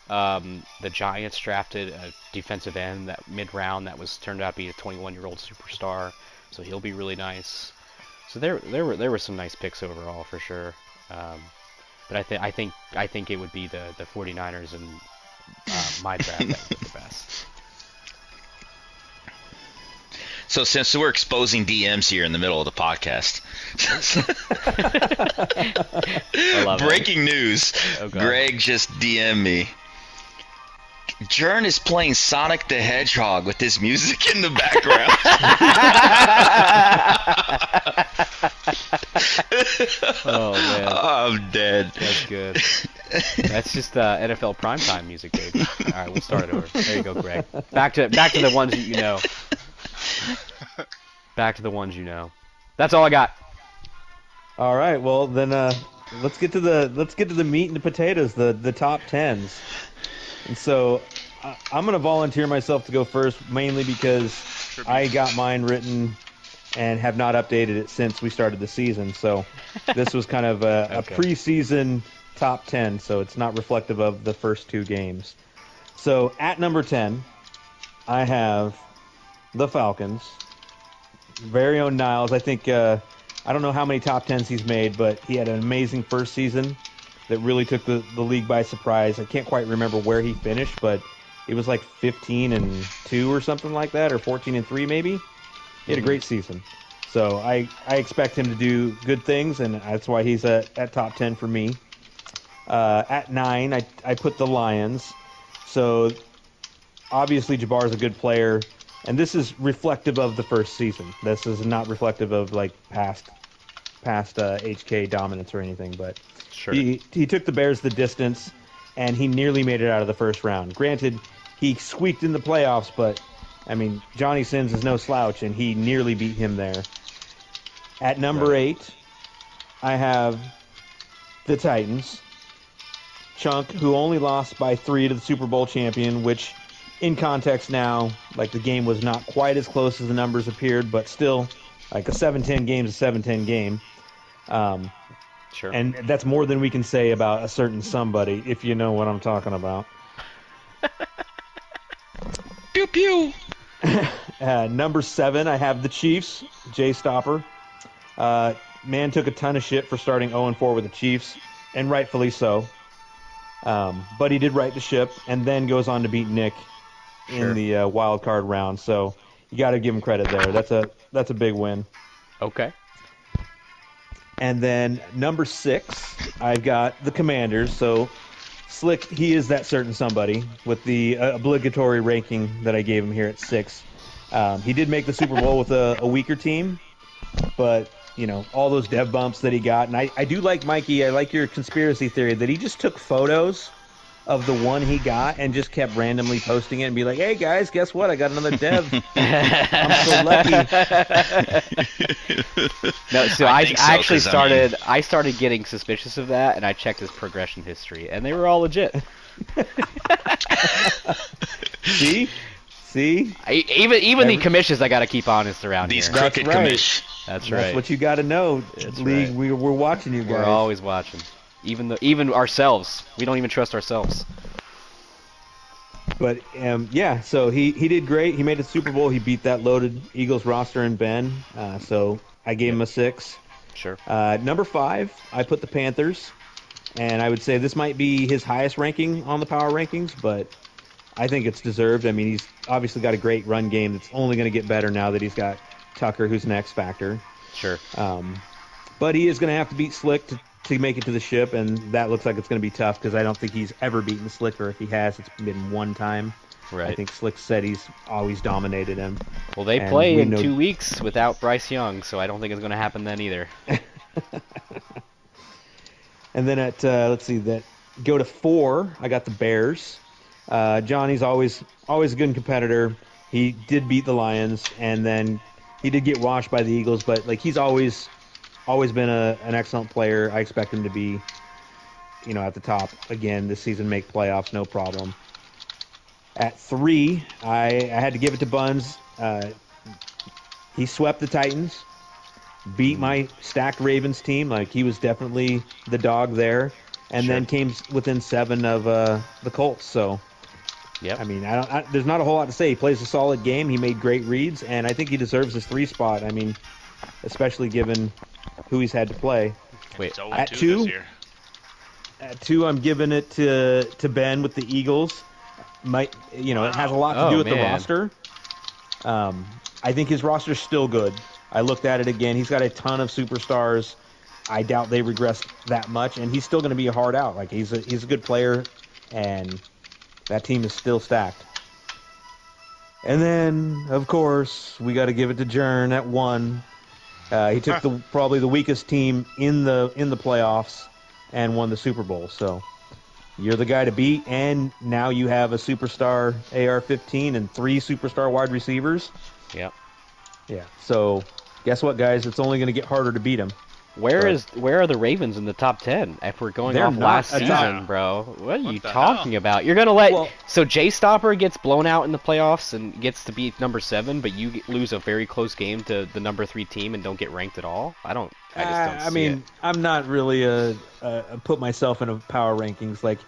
S1: The Giants drafted a defensive end that mid-round that turned out to be a 21-year-old superstar, so he'll be really nice. So there were some nice picks overall for sure. But I think it would be the 49ers and my draft that would be the best.
S3: So since we're exposing DMs here in the middle of the podcast,
S1: I love
S3: breaking news, Greg just DM'd me. Jern is playing Sonic the Hedgehog with his music in the background.
S1: Oh, man.
S3: I'm dead.
S1: That's good. That's just NFL primetime music, baby. All right, we'll start it over. There you go, Greg. Back to the ones that you know. Back to the ones you know. That's all I got.
S2: All right, well then let's get to the meat and the potatoes, the top 10s. And so I'm going to volunteer myself to go first, mainly because I got mine written and have not updated it since we started the season. So this was kind of a preseason top 10, so it's not reflective of the first 2 games. So at number 10, I have the Falcons. Very own Niles. I think I don't know how many top 10s he's made, but he had an amazing first season that really took the league by surprise. I can't quite remember where he finished, but it was like 15-2 or something like that, or 14-3 maybe. He had a great season. So I expect him to do good things, and that's why he's at top 10 for me. At 9, I put the Lions. So obviously Jabbar's a good player, and this is reflective of the first season. This is not reflective of like past HK dominance or anything, but
S1: sure.
S2: He took the Bears the distance, and he nearly made it out of the first round. Granted, he squeaked in the playoffs, but I mean, Johnny Sins is no slouch, and he nearly beat him there. At number 8, I have the Titans. Chunk, who only lost by 3 to the Super Bowl champion, which, in context now, like the game was not quite as close as the numbers appeared, but still, like a 7-10 game is a 7-10 game.
S1: Sure.
S2: And that's more than we can say about a certain somebody, if you know what I'm talking about.
S3: Pew pew.
S2: Number 7, I have the Chiefs, Jay Stopper. Man took a ton of shit for starting 0-4 with the Chiefs, and rightfully so. But he did right the ship, and then goes on to beat Nick in the wild card round. So you got to give him credit there. That's a big win.
S1: Okay.
S2: And then number 6, I've got the Commanders. So Slick, he is that certain somebody with the obligatory ranking that I gave him here at 6. He did make the Super Bowl with a weaker team, but you know, all those dev bumps that he got. And I do like, Mikey, I like your conspiracy theory that he just took photos of the one he got and just kept randomly posting it and be like, hey, guys, guess what? I got another dev. I'm so lucky.
S1: No, so I actually started getting suspicious of that, and I checked his progression history, and they were all legit.
S2: See?
S1: Even the commissions I got to keep honest around
S3: these
S1: here.
S3: crooked commish.
S1: That's right.
S2: That's what you got to know,
S1: That's
S2: League.
S1: right.
S2: We're watching you guys.
S1: We're always watching. Even ourselves. We don't even trust ourselves.
S2: But, yeah, so he did great. He made the Super Bowl. He beat that loaded Eagles roster and Ben. So I gave him a 6.
S1: Sure.
S2: Number 5, I put the Panthers. And I would say this might be his highest ranking on the power rankings, but I think it's deserved. I mean, he's obviously got a great run game that's only going to get better now that he's got Tucker, who's an X factor.
S1: Sure.
S2: But he is going to have to beat Slick to make it to the ship, and that looks like it's going to be tough because I don't think he's ever beaten Slick, or if he has, it's been one time.
S1: Right.
S2: I think Slick said he's always dominated him.
S1: Well, they play in 2 weeks without Bryce Young, so I don't think it's going to happen then either.
S2: And then at, let's see, go to 4, I got the Bears. Johnny's always a good competitor. He did beat the Lions, and then he did get washed by the Eagles, but like he's always been an excellent player. I expect him to be, at the top again this season, make playoffs, no problem. At 3, I had to give it to Buns. He swept the Titans, beat my stacked Ravens team. Like, he was definitely the dog there, and then came within 7 of the Colts. So,
S1: yep.
S2: I mean, there's not a whole lot to say. He plays a solid game. He made great reads, and I think he deserves his 3 spot. I mean, especially given who he's had to play.
S1: Wait,
S2: at 2, I'm giving it to Ben with the Eagles. It has a lot to do with the roster. I think his roster's still good. I looked at it again. He's got a ton of superstars. I doubt they regressed that much, and he's still going to be a hard out. Like, he's a good player, and that team is still stacked. And then, of course, we got to give it to Jern at 1. He took probably the weakest team in the playoffs and won the Super Bowl. So you're the guy to beat, and now you have a superstar AR-15 and 3 superstar wide receivers.
S1: Yep.
S2: Yeah. So guess what, guys? It's only going to get harder to beat him.
S1: Where are the Ravens in the top 10? If we're going off last season, bro, what are you talking about? You're gonna so Jay Stopper gets blown out in the playoffs and gets to be number 7, but you lose a very close game to the number 3 team and don't get ranked at all. I just don't see it.
S2: I'm not really put myself in a power rankings like.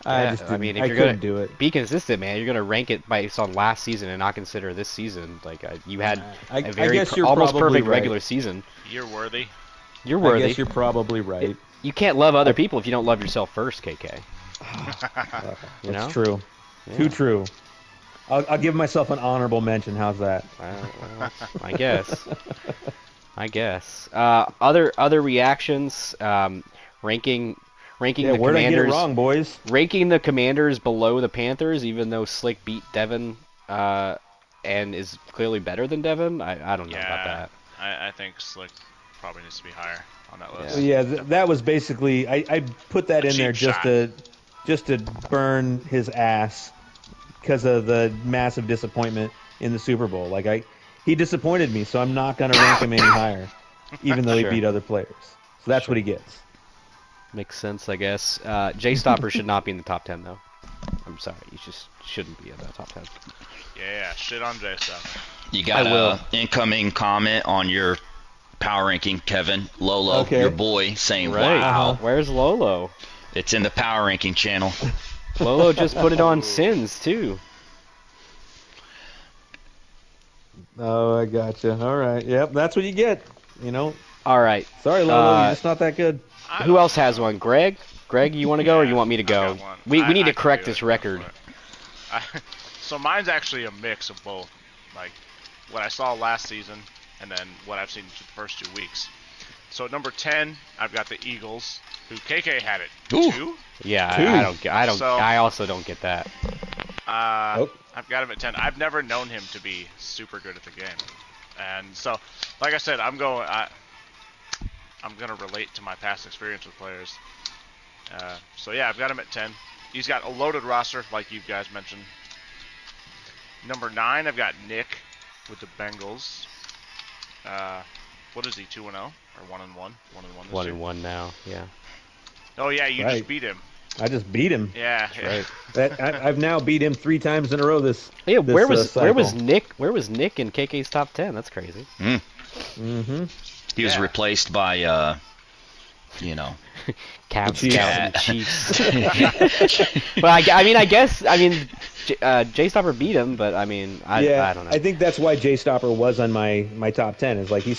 S2: If you're gonna do it,
S1: be consistent, man. You're gonna rank it based on last season and not consider this season. Like you had a very almost perfect regular season.
S4: You're worthy.
S1: You're worthy.
S2: I guess you're probably right.
S1: You can't love other people if you don't love yourself first, KK.
S2: That's true. Yeah. Too true. I'll give myself an honorable mention. How's that?
S1: I guess. Other reactions. Ranking the Commanders.
S2: Where'd I get it wrong, boys?
S1: Ranking the Commanders below the Panthers, even though Slick beat Devin and is clearly better than Devin. I don't know about that.
S4: I think Slick probably needs to be higher on that list.
S2: Yeah, that was basically I put that in there just to burn his ass because of the massive disappointment in the Super Bowl. Like he disappointed me, so I'm not going to rank him any higher, even though he beat other players. So that's what he gets.
S1: Makes sense, I guess. J Stopper should not be in the top 10 though. I'm sorry, you just shouldn't be in the top 10.
S4: Yeah, shit on J Stopper.
S3: You got a incoming comment on your power ranking, Kevin. Lolo, your boy, saying,
S1: right.
S3: wow.
S1: Where's Lolo?
S3: It's in the power ranking channel.
S1: Lolo just put it on Sins, too.
S2: Oh, I gotcha. All right. Yep, that's what you get. You know.
S1: All right.
S2: Sorry, Lolo, you're just not that good.
S1: Who else has one? Greg? Greg, you want to go or you want me to go? We need to correct this record.
S4: So mine's actually a mix of both. Like, what I saw last season and then what I've seen the first 2 weeks. So at number 10, I've got the Eagles, who KK had it.
S3: Ooh.
S4: 2?
S1: Yeah, I also don't get that.
S4: I've got him at 10. I've never known him to be super good at the game. And so, like I said, I'm going to relate to my past experience with players. So yeah, I've got him at 10. He's got a loaded roster, like you guys mentioned. Number 9, I've got Nick with the Bengals. What is he, 2-0? Or 1-1? 1-1 this year?
S1: 1-1 now, yeah.
S4: Oh yeah, you just beat him.
S2: I just beat him.
S4: Yeah,
S2: right. I've now beat him 3 times in a row this.
S1: Yeah,
S2: this,
S1: where was
S2: Nick?
S1: Where was Nick in KK's top 10? That's crazy.
S2: Mm-hmm.
S3: He was replaced by,
S1: Cavs, Scouts, and Chiefs. Well, I guess J Stopper beat him, but I don't know.
S2: I think that's why J Stopper was on my top 10. Is like he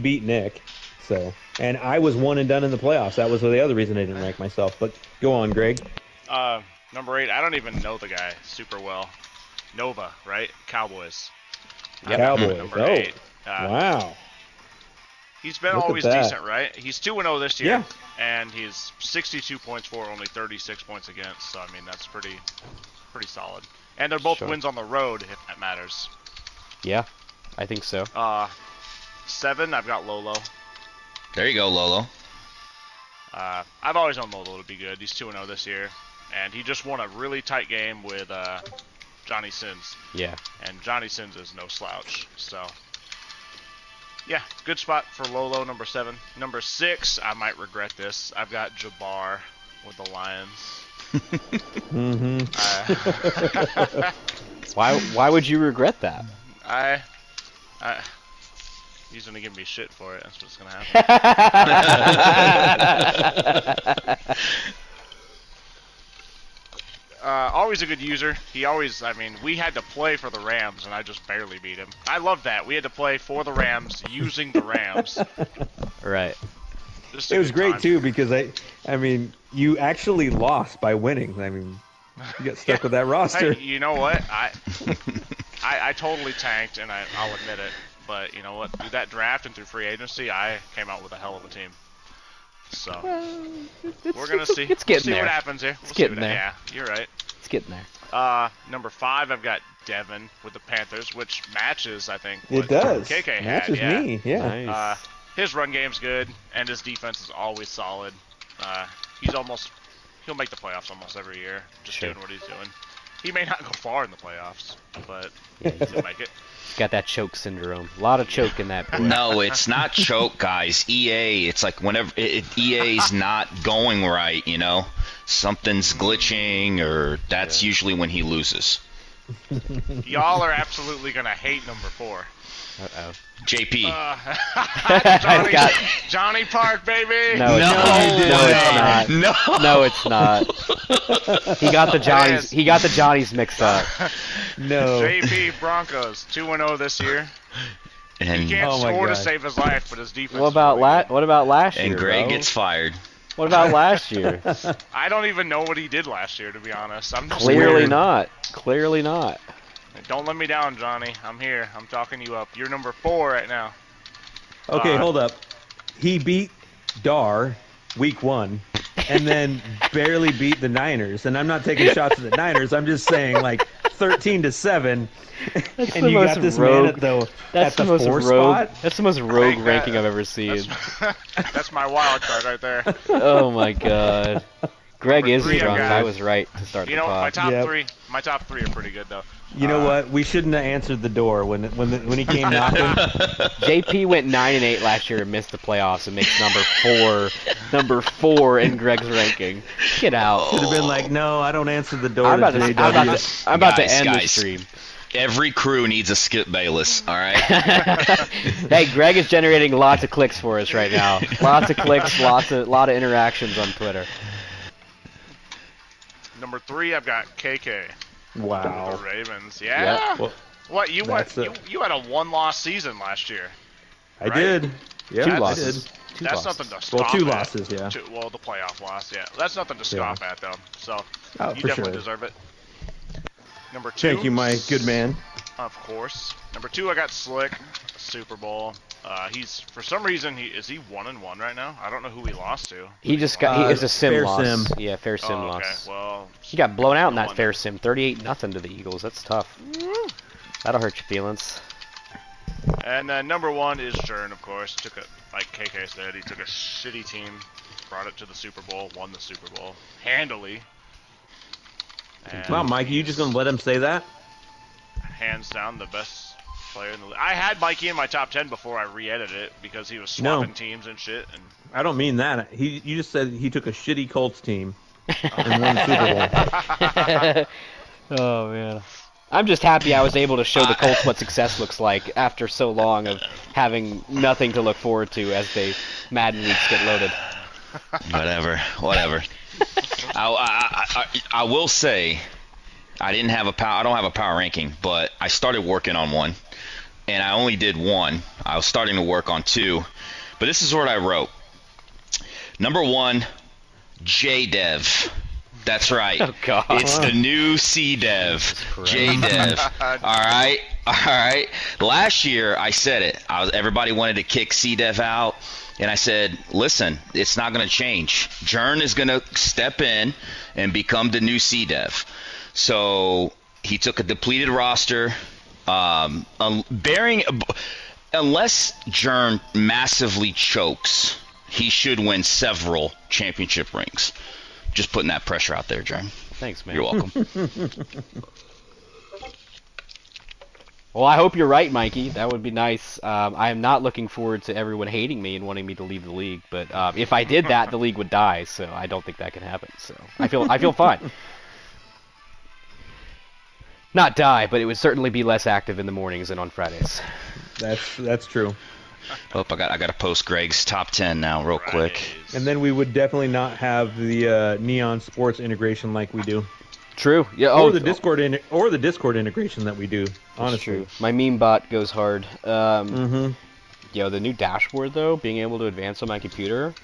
S2: beat Nick, so. And I was one and done in the playoffs. That was the other reason I didn't rank myself. But go on, Greg.
S4: Number 8, I don't even know the guy super well. Nova, right? Cowboys.
S2: Yep. Cowboys.
S4: Number 8.
S2: Wow.
S4: He's been always decent, right? He's 2-0 this year.
S2: Yeah.
S4: And he's 62 points for, only 36 points against. So, I mean, that's pretty solid. And they're both wins on the road, if that matters.
S1: Yeah, I think so.
S4: 7, I've got Lolo.
S3: There you go, Lolo.
S4: I've always known Lolo to be good. He's 2-0 this year. And he just won a really tight game with Johnny Sins.
S1: Yeah.
S4: And Johnny Sins is no slouch. So, yeah, good spot for Lolo, number 7. Number 6, I might regret this. I've got Jabbar with the Lions.
S1: Why would you regret that?
S4: He's gonna give me shit for it. That's what's gonna happen. Always a good user. We had to play for the Rams, and I just barely beat him. I love that. We had to play for the Rams, using the Rams.
S1: Right.
S2: It was great, too, because, you actually lost by winning. You got stuck with that roster.
S4: Hey, you know what? I totally tanked, and I'll admit it. But you know what? Through that draft and through free agency, I came out with a hell of a team. So we're gonna see.
S1: It's getting there.
S4: What happens here.
S1: It's getting there.
S4: Yeah, you're right.
S1: It's getting there.
S4: Number 5, I've got Devin with the Panthers, which matches, I think.
S2: It does.
S4: KK
S2: matches
S4: had.
S2: me. Yeah.
S1: Nice.
S4: His run game's good, and his defense is always solid. He'll make the playoffs almost every year, just doing what he's doing. He may not go far in the playoffs, but he'll make it.
S1: He's got that choke syndrome. A lot of choke in that boy.
S3: No, it's not choke, guys. EA, it's like whenever EA's not going right, something's glitching, or that's usually when he loses.
S4: Y'all are absolutely gonna hate number 4.
S1: Uh-oh.
S3: JP.
S4: Johnny Park, baby.
S1: No, it's not. No, it's not. He got the Johnnies mixed up.
S2: No.
S4: JP Broncos 2-0 this year.
S3: And
S4: he can't score to save his life, but his defense.
S1: What about last year?
S3: And Greg gets fired.
S1: What about last year?
S4: I don't even know what he did last year, to be honest. I'm just
S1: Clearly not. Clearly not.
S4: Don't let me down, Johnny. I'm here. I'm talking you up. You're number 4 right now.
S2: Okay, hold up. He beat Dar week 1, and then barely beat the Niners. And I'm not taking shots at the Niners. I'm just saying, 13-7.
S1: That's
S2: and you got this
S1: rogue,
S2: man at the 4 spot.
S1: That's the most rogue ranking I've ever seen.
S4: That's my wild card right there.
S1: Oh my god. Greg is
S4: three,
S1: drunk.
S4: got-
S1: I was right to start
S4: You
S1: the
S4: know,
S1: pod.
S4: my top three are pretty good though.
S2: You know what? We shouldn't have answered the door when he came knocking.
S1: JP went 9-8 last year and missed the playoffs and makes number four in Greg's ranking. Get out.
S2: Should have been like, no, I don't answer the door.
S1: I'm about to
S3: Guys,
S1: end the
S3: guys.
S1: stream.
S3: Every crew needs a Skip Bayless, all right?
S1: Hey, Greg is generating lots of clicks for us right now. Lots of clicks, lot of interactions on Twitter.
S4: Number 3, I've got KK.
S2: Wow.
S4: The Ravens. Yeah.
S2: Well,
S4: What you
S2: That's
S4: you had a 1-loss season last year.
S2: I
S4: Right?
S2: did. Yeah,
S1: Two
S2: I
S1: losses.
S2: did.
S4: That's nothing to scoff
S2: Well, two
S4: at.
S2: losses, yeah.
S4: Well, the playoff loss, yeah. That's nothing to scoff at though. So
S2: Oh,
S4: you
S2: for
S4: definitely
S2: sure.
S4: deserve it. Number 2.
S2: Thank you, my good man.
S4: Of course. Number 2, I got Slick, Super Bowl. He's for some reason is he 1-1 right now? I don't know who he lost to.
S1: He just got. It's a sim
S2: fair
S1: loss.
S2: sim.
S1: Yeah, fair sim
S4: Oh, okay.
S1: loss.
S4: Well,
S1: He got blown out in
S4: no
S1: that
S4: wonder.
S1: fair sim, 38-0 to the Eagles. That's tough. That'll hurt your feelings.
S4: And then number 1 is Jern, of course. Took like KK said, he took a shitty team, brought it to the Super Bowl, won the Super Bowl handily. And
S2: Wow, Mike, you just gonna let him say that?
S4: hands down the best player in the league. I had Mikey in my top 10 before I re-edited it because he was
S2: No.
S4: swapping teams and shit. And
S2: I don't mean that. You just said he took a shitty Colts team and won the Super Bowl.
S1: Oh man. I'm just happy I was able to show the Colts what success looks like after so long of having nothing to look forward to as they Madden weeks get loaded.
S3: Whatever. I will say, I don't have a power ranking, but I started working on one, and I only did one. I was starting to work on 2, but this is what I wrote. Number 1, JDev. That's right.
S1: Oh, God.
S3: It's the new CDev. JDev. All right. Last year I said it. Everybody wanted to kick CDev out, and I said, listen, it's not going to change. Jern is going to step in and become the new CDev. So he took a depleted roster, unless Jern massively chokes, he should win several championship rings. Just putting that pressure out there, Jern.
S1: Thanks, man.
S3: You're welcome.
S1: Well, I hope you're right, Mikey. That would be nice. I am not looking forward to everyone hating me and wanting me to leave the league. But if I did that, the league would die. So I don't think that can happen. So I feel fine. Not die, but it would certainly be less active in the mornings and on Fridays.
S2: That's true.
S3: Oh, I got to post Greg's top 10 now, real quick.
S4: Fridays.
S2: And then we would definitely not have the Neon Sports integration like we do,
S1: True. Yeah.
S2: or the Discord integration that we do.
S1: That's
S2: Honestly,
S1: true. My meme bot goes hard.
S2: Mm-hmm.
S1: Yo, the new dashboard though, being able to advance on my computer.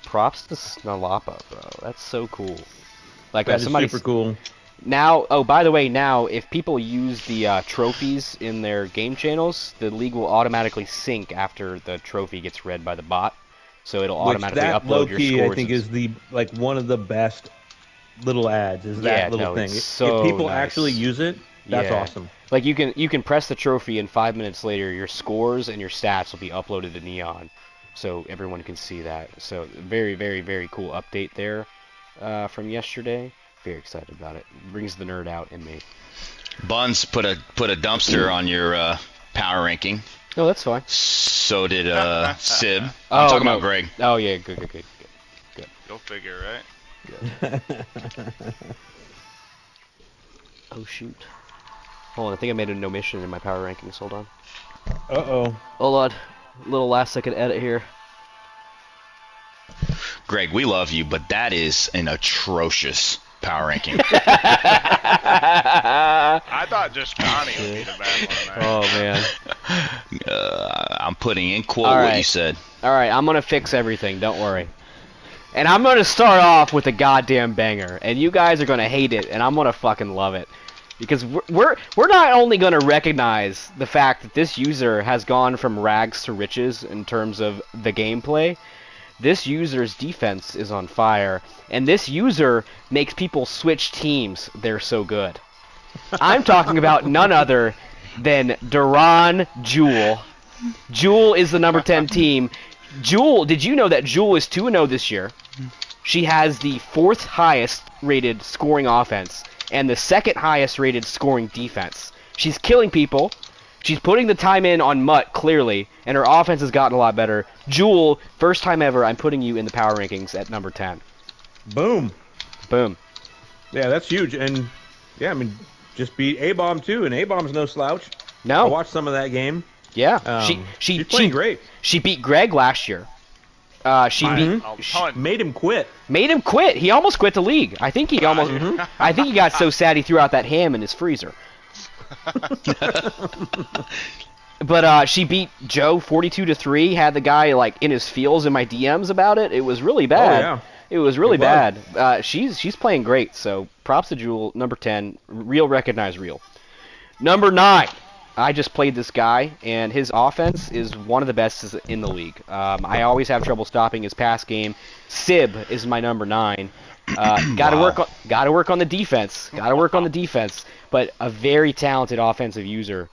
S1: Props to Snalapa, bro. That's so cool. Like
S2: That is
S1: somebody
S2: super cool.
S1: Now, oh, by the way, now, if people use the trophies in their game channels, the league will automatically sync after the trophy gets read by the bot. So it'll automatically
S2: that
S1: upload your
S2: low-key,
S1: scores.
S2: I think, is one of the best little ads. Is that
S1: Yeah,
S2: little
S1: no,
S2: thing?
S1: it's
S2: If
S1: so
S2: people
S1: nice.
S2: actually use it, that's
S1: Yeah.
S2: awesome.
S1: Like, you can press the trophy, and 5 minutes later, your scores and your stats will be uploaded to Neon. So everyone can see that. So very, very, very cool update there from yesterday. Very excited about it. Brings the nerd out in me.
S3: Buns put a dumpster on your power ranking.
S1: Oh, that's fine.
S3: So did Sib. I'm
S1: Oh,
S3: talking
S1: no.
S3: about Greg.
S1: Oh, yeah, good.
S4: Go figure, right?
S1: Oh, shoot. Hold on, I think I made an omission in my power rankings. Hold on.
S2: Uh-oh.
S1: Hold on. Little last second edit here.
S3: Greg, we love you, but that is an atrocious power ranking.
S4: I thought just Connie would be the bad one.
S1: Oh, man.
S3: I'm putting in quote
S1: All
S3: what
S1: right.
S3: you said.
S1: Alright, I'm gonna fix everything, don't worry. And I'm gonna start off with a goddamn banger. And you guys are gonna hate it, and I'm gonna fucking love it. Because we're not only gonna recognize the fact that this user has gone from rags to riches in terms of the gameplay. This user's defense is on fire, and this user makes people switch teams. They're so good. I'm talking about none other than Duran Jewel. Jewel is the number 10 team. Jewel, did you know that Jewel is 2-0 this year? she has the 4th highest rated scoring offense and the 2nd highest rated scoring defense. She's killing people. She's putting the time in on Mutt, clearly, and her offense has gotten a lot better. Jewel, first time ever, I'm putting you in the power rankings at number 10.
S2: Boom.
S1: Boom.
S2: Yeah, that's huge. And, yeah, I mean, just beat A-Bomb, too, and A-Bomb's no slouch.
S1: No.
S2: I watched some of that game.
S1: Yeah.
S2: She's playing great.
S1: She beat Greg last year.
S2: Made him quit.
S1: Made him quit. He almost quit the league. I think he almost. I think he got so sad he threw out that ham in his freezer. But she beat Joe 42-3. Had the guy like in his feels in my DMs about it. It was really bad.
S2: Oh, yeah.
S1: It was really bad. She's playing great. So props to Jewel. Number 10. Real, recognize real. Number 9. I just played this guy, and his offense is one of the best in the league. I always have trouble stopping his pass game. Sib is my number 9. Got to work on the defense. Got to work on the defense. But a very talented offensive user.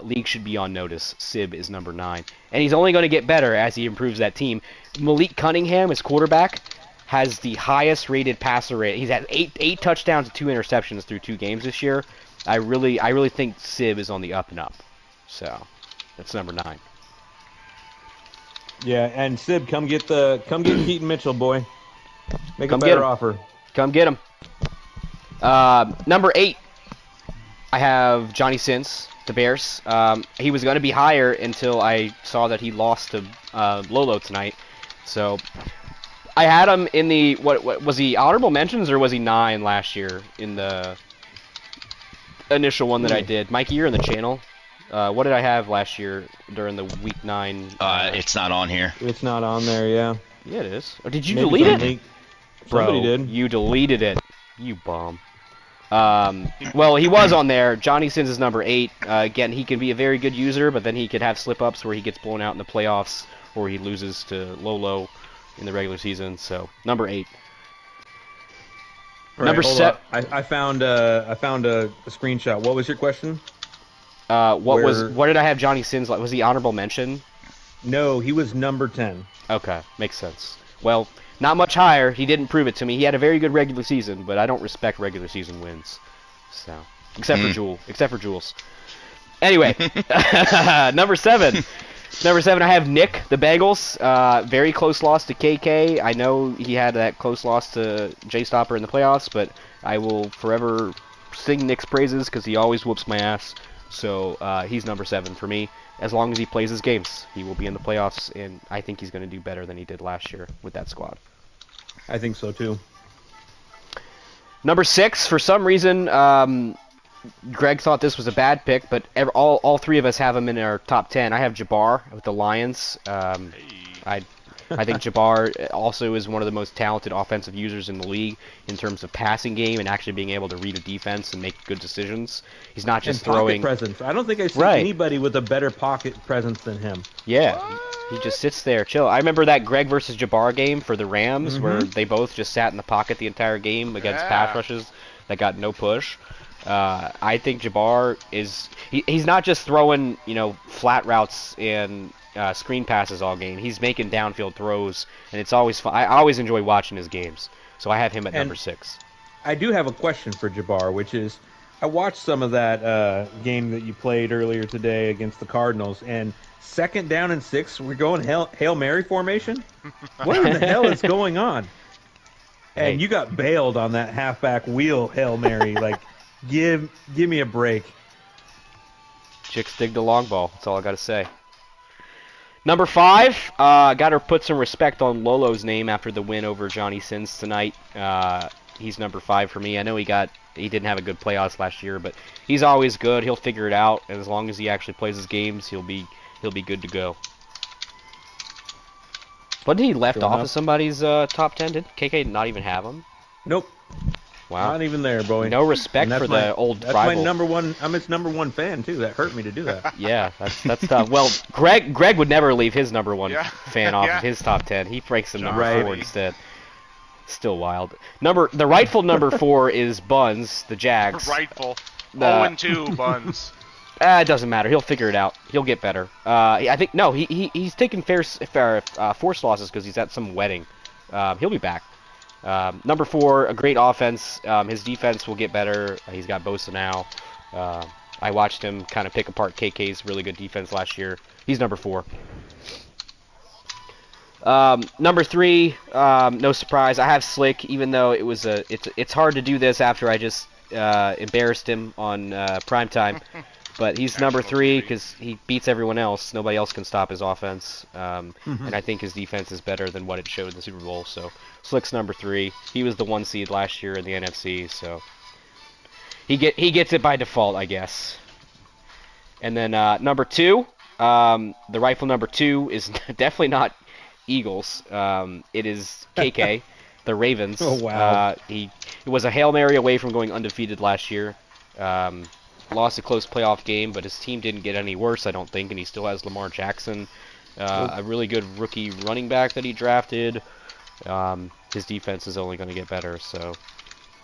S1: League should be on notice. Sib is number 9, and he's only going to get better as he improves that team. Malik Cunningham, his quarterback, has the highest rated passer rate. He's had 8 touchdowns and 2 interceptions through 2 games this year. I really think Sib is on the up and up. So, that's number 9.
S2: Yeah, and Sib, come get Keaton Mitchell, boy. Make a
S1: Come
S2: better offer.
S1: Come get him. Number 8, I have Johnny Sins, the Bears. He was going to be higher until I saw that he lost to Lolo tonight. So, I had him in the what was he honorable mentions or was he 9 last year in the initial one that I did? Mikey, you're in the channel. What did I have last year during the week 9?
S3: It's not on here.
S2: It's not on there, yeah.
S1: Yeah, it is. Or did you
S2: Maybe
S1: delete it?
S2: Somebody
S1: Bro,
S2: did.
S1: You deleted it. You bum. Well, he was on there. Johnny Sins is number 8. Again, he can be a very good user, but then he could have slip-ups where he gets blown out in the playoffs or he loses to Lolo in the regular season. So, number 8.
S2: Right,
S1: number 7.
S2: I found a screenshot. What was your question?
S1: What did I have Johnny Sins like? Was he honorable mention?
S2: No, he was number 10.
S1: Okay, makes sense. Well, not much higher. He didn't prove it to me. He had a very good regular season, but I don't respect regular season wins. So, except for Jules. Anyway, number 7. Number 7, I have Nick, the Bengals. Very close loss to KK. I know he had that close loss to Jay Stopper in the playoffs, but I will forever sing Nick's praises because he always whoops my ass. So he's number 7 for me. As long as he plays his games, he will be in the playoffs, and I think he's going to do better than he did last year with that squad.
S2: I think so, too.
S1: Number 6, for some reason, Greg thought this was a bad pick, but all 3 of us have him in our top 10. I have Jabbar with the Lions. I think Jabbar also is one of the most talented offensive users in the league in terms of passing game and actually being able to read a defense and make good decisions. He's not just throwing
S2: pocket presence. I don't think I see anybody with a better pocket presence than him.
S1: Yeah, he just sits there, chill. I remember that Greg versus Jabbar game for the Rams where they both just sat in the pocket the entire game against pass rushes that got no push. I think Jabbar he's not just throwing, flat routes and screen passes all game. He's making downfield throws, and it's always fun. I always enjoy watching his games. So I have him at number 6.
S2: I do have a question for Jabbar, which is, I watched some of that game that you played earlier today against the Cardinals, and 2nd down and 6, we're going Hail Mary formation? What in the hell is going on? And you got bailed on that halfback wheel Hail Mary. Like, give me a break.
S1: Chicks dig the long ball. That's all I got to say. Number 5, got to put some respect on Lolo's name after the win over Johnny Sins tonight. He's number 5 for me. I know he didn't have a good playoffs last year, but he's always good. He'll figure it out, and as long as he actually plays his games, he'll be good to go. Wasn't he left off of somebody's top 10? Did KK not even have him?
S2: Nope.
S1: Wow.
S2: Not even there, boy.
S1: No respect for the old
S2: that's
S1: rival.
S2: My number one. I'm his number 1 fan too. That hurt me to do that.
S1: Yeah, that's tough. Well, Greg would never leave his number 1 fan off of his top 10. He ranks him number 4 instead. Still wild. The rightful number 4 is Buns, the Jags.
S4: Rightful. 0-2 Buns.
S1: It doesn't matter. He'll figure it out. He'll get better. I think he's taking forced losses because he's at some wedding. He'll be back. Number 4, a great offense. His defense will get better. He's got Bosa now. I watched him kind of pick apart KK's really good defense last year. He's number 4. Number 3, no surprise. I have Slick, even though it's hard to do this after I just embarrassed him on primetime. But he's number 3 because he beats everyone else. Nobody else can stop his offense. And I think his defense is better than what it showed in the Super Bowl. So Slick's number 3. He was the 1 seed last year in the NFC, so he gets it by default, I guess. And then number 2, the rightful number 2 is definitely not Eagles. It is KK, the Ravens.
S2: Oh, wow.
S1: It was a Hail Mary away from going undefeated last year. Lost a close playoff game, but his team didn't get any worse, I don't think, and he still has Lamar Jackson, a really good rookie running back that he drafted. His defense is only going to get better, so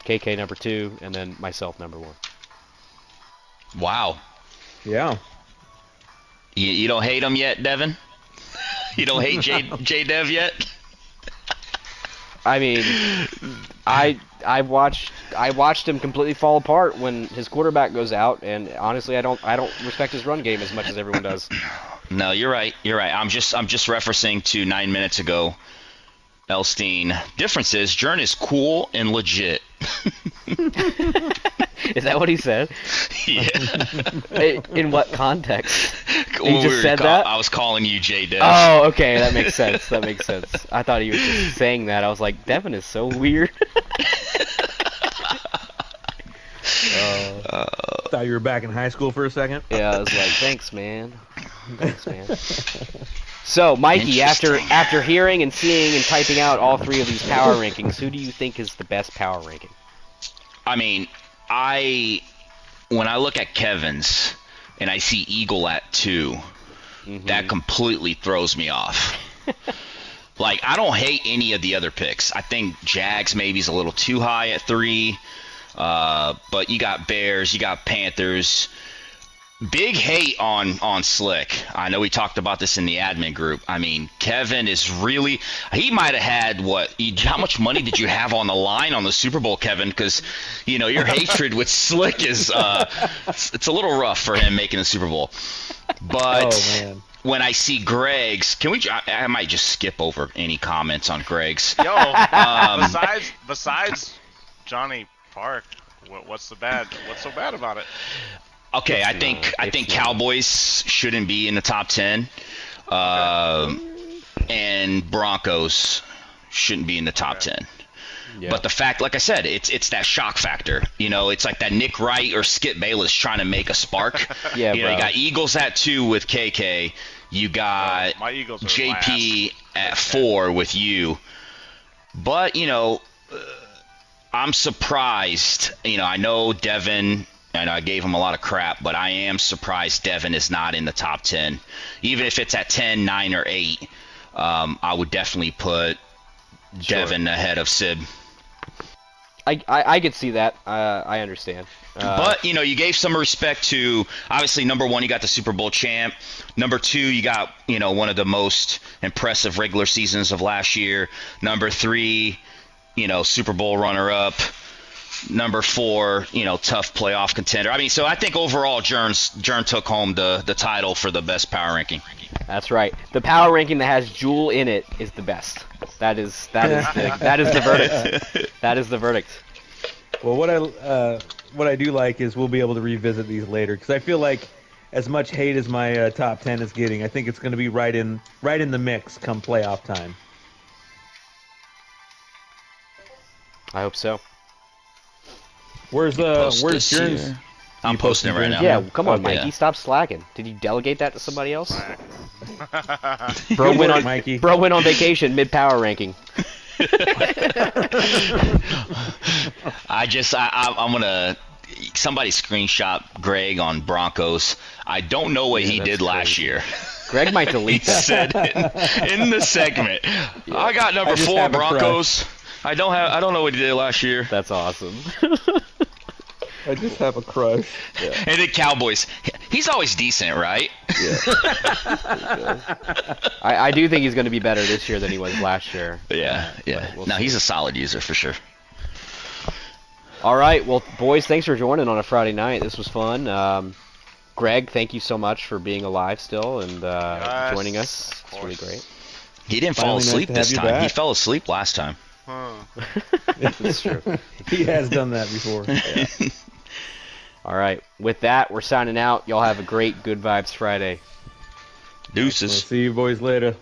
S1: KK number 2, and then myself number 1.
S3: Wow.
S2: Yeah.
S3: You don't hate him yet, Devin? You don't hate J Dev yet?
S1: I mean, I watched him completely fall apart when his quarterback goes out, and honestly, I don't respect his run game as much as everyone does.
S3: No, you're right. You're right. I'm just referencing to 9 minutes ago. Elstein. Difference is, Jern is cool and legit.
S1: Is that what he said?
S3: Yeah.
S1: In what context?
S3: When
S1: He just said that?
S3: I was calling you J Dev.
S1: Oh, okay, that makes sense. That makes sense. I thought he was just saying that. I was like, Devin is so weird.
S2: Thought you were back in high school for a second.
S1: Yeah, I was like, thanks, man. Thanks, man. So, Mikey, after hearing and seeing and typing out all 3 of these power rankings, who do you think is the best power ranking?
S3: I mean, when I look at Kevin's and I see Eagle at 2, that completely throws me off. Like, I don't hate any of the other picks. I think Jags maybe is a little too high at 3. But you got Bears, you got Panthers. Big hate on Slick. I know we talked about this in the admin group. I mean, Kevin is really – he might have had how much money did you have on the line on the Super Bowl, Kevin? Because, your hatred with Slick is it's a little rough for him making the Super Bowl. But when I see Greg's – I might just skip over any comments on Greg's.
S4: Yo, besides Johnny Park, what's so bad about it?
S3: Okay, I think Cowboys shouldn't be in the top 10, and Broncos shouldn't be in the top 10. Yeah. But the fact, like I said, it's that shock factor. It's like that Nick Wright or Skip Bayless trying to make a spark.
S1: Yeah,
S3: you got Eagles at 2 with KK. You got
S4: my Eagles are
S3: JP
S4: last.
S3: at 4 with you. But I'm surprised. I know Devin. And I gave him a lot of crap, but I am surprised Devin is not in the top 10. Even if it's at 10, 9, or 8, I would definitely put Devin ahead of Sib.
S1: I could see that. I understand.
S3: But, you gave some respect to, obviously, number 1, you got the Super Bowl champ. Number 2, you got, one of the most impressive regular seasons of last year. Number 3, Super Bowl runner-up. Number 4, tough playoff contender. I mean, so I think overall, Jern took home the title for the best power ranking.
S1: That's right. The power ranking that has Jewel in it is the best. That is the verdict. That is the verdict.
S2: Well, what I do like is we'll be able to revisit these later because I feel like as much hate as my top 10 is getting, I think it's going to be right in the mix come playoff time.
S1: I hope so.
S2: Where's Jern's?
S3: I'm posting it right now.
S1: Yeah, come on,
S3: Okay.
S1: Mikey, stop slacking. Did you delegate that to somebody else?
S2: Bro went on Mikey.
S1: Bro went on vacation mid power ranking.
S3: I'm gonna somebody screenshot Greg on Broncos. I don't know what he did last year.
S1: Greg might delete
S3: He
S1: that.
S3: said it in the segment. I got number 4 Broncos. I don't know what he did last year.
S1: That's awesome.
S2: I just have a crush.
S1: Yeah.
S3: And then Cowboys. He's always decent, right?
S1: I do think he's going to be better this year than he was last year.
S3: Yeah.
S1: We'll
S3: no,
S1: see.
S3: he's a solid user for sure.
S1: All right, well, boys, thanks for joining on a Friday night. This was fun. Greg, thank you so much for being alive still and joining us. It's really great.
S3: He didn't
S2: Finally
S3: fall
S2: nice
S3: asleep
S2: to have
S3: this
S2: you
S3: time.
S2: back.
S3: He fell asleep last time.
S1: That's true.
S2: He has done that before.
S1: Yeah. All right, with that, we're signing out. Y'all have a great Good Vibes Friday.
S3: Deuces.
S2: See you boys later.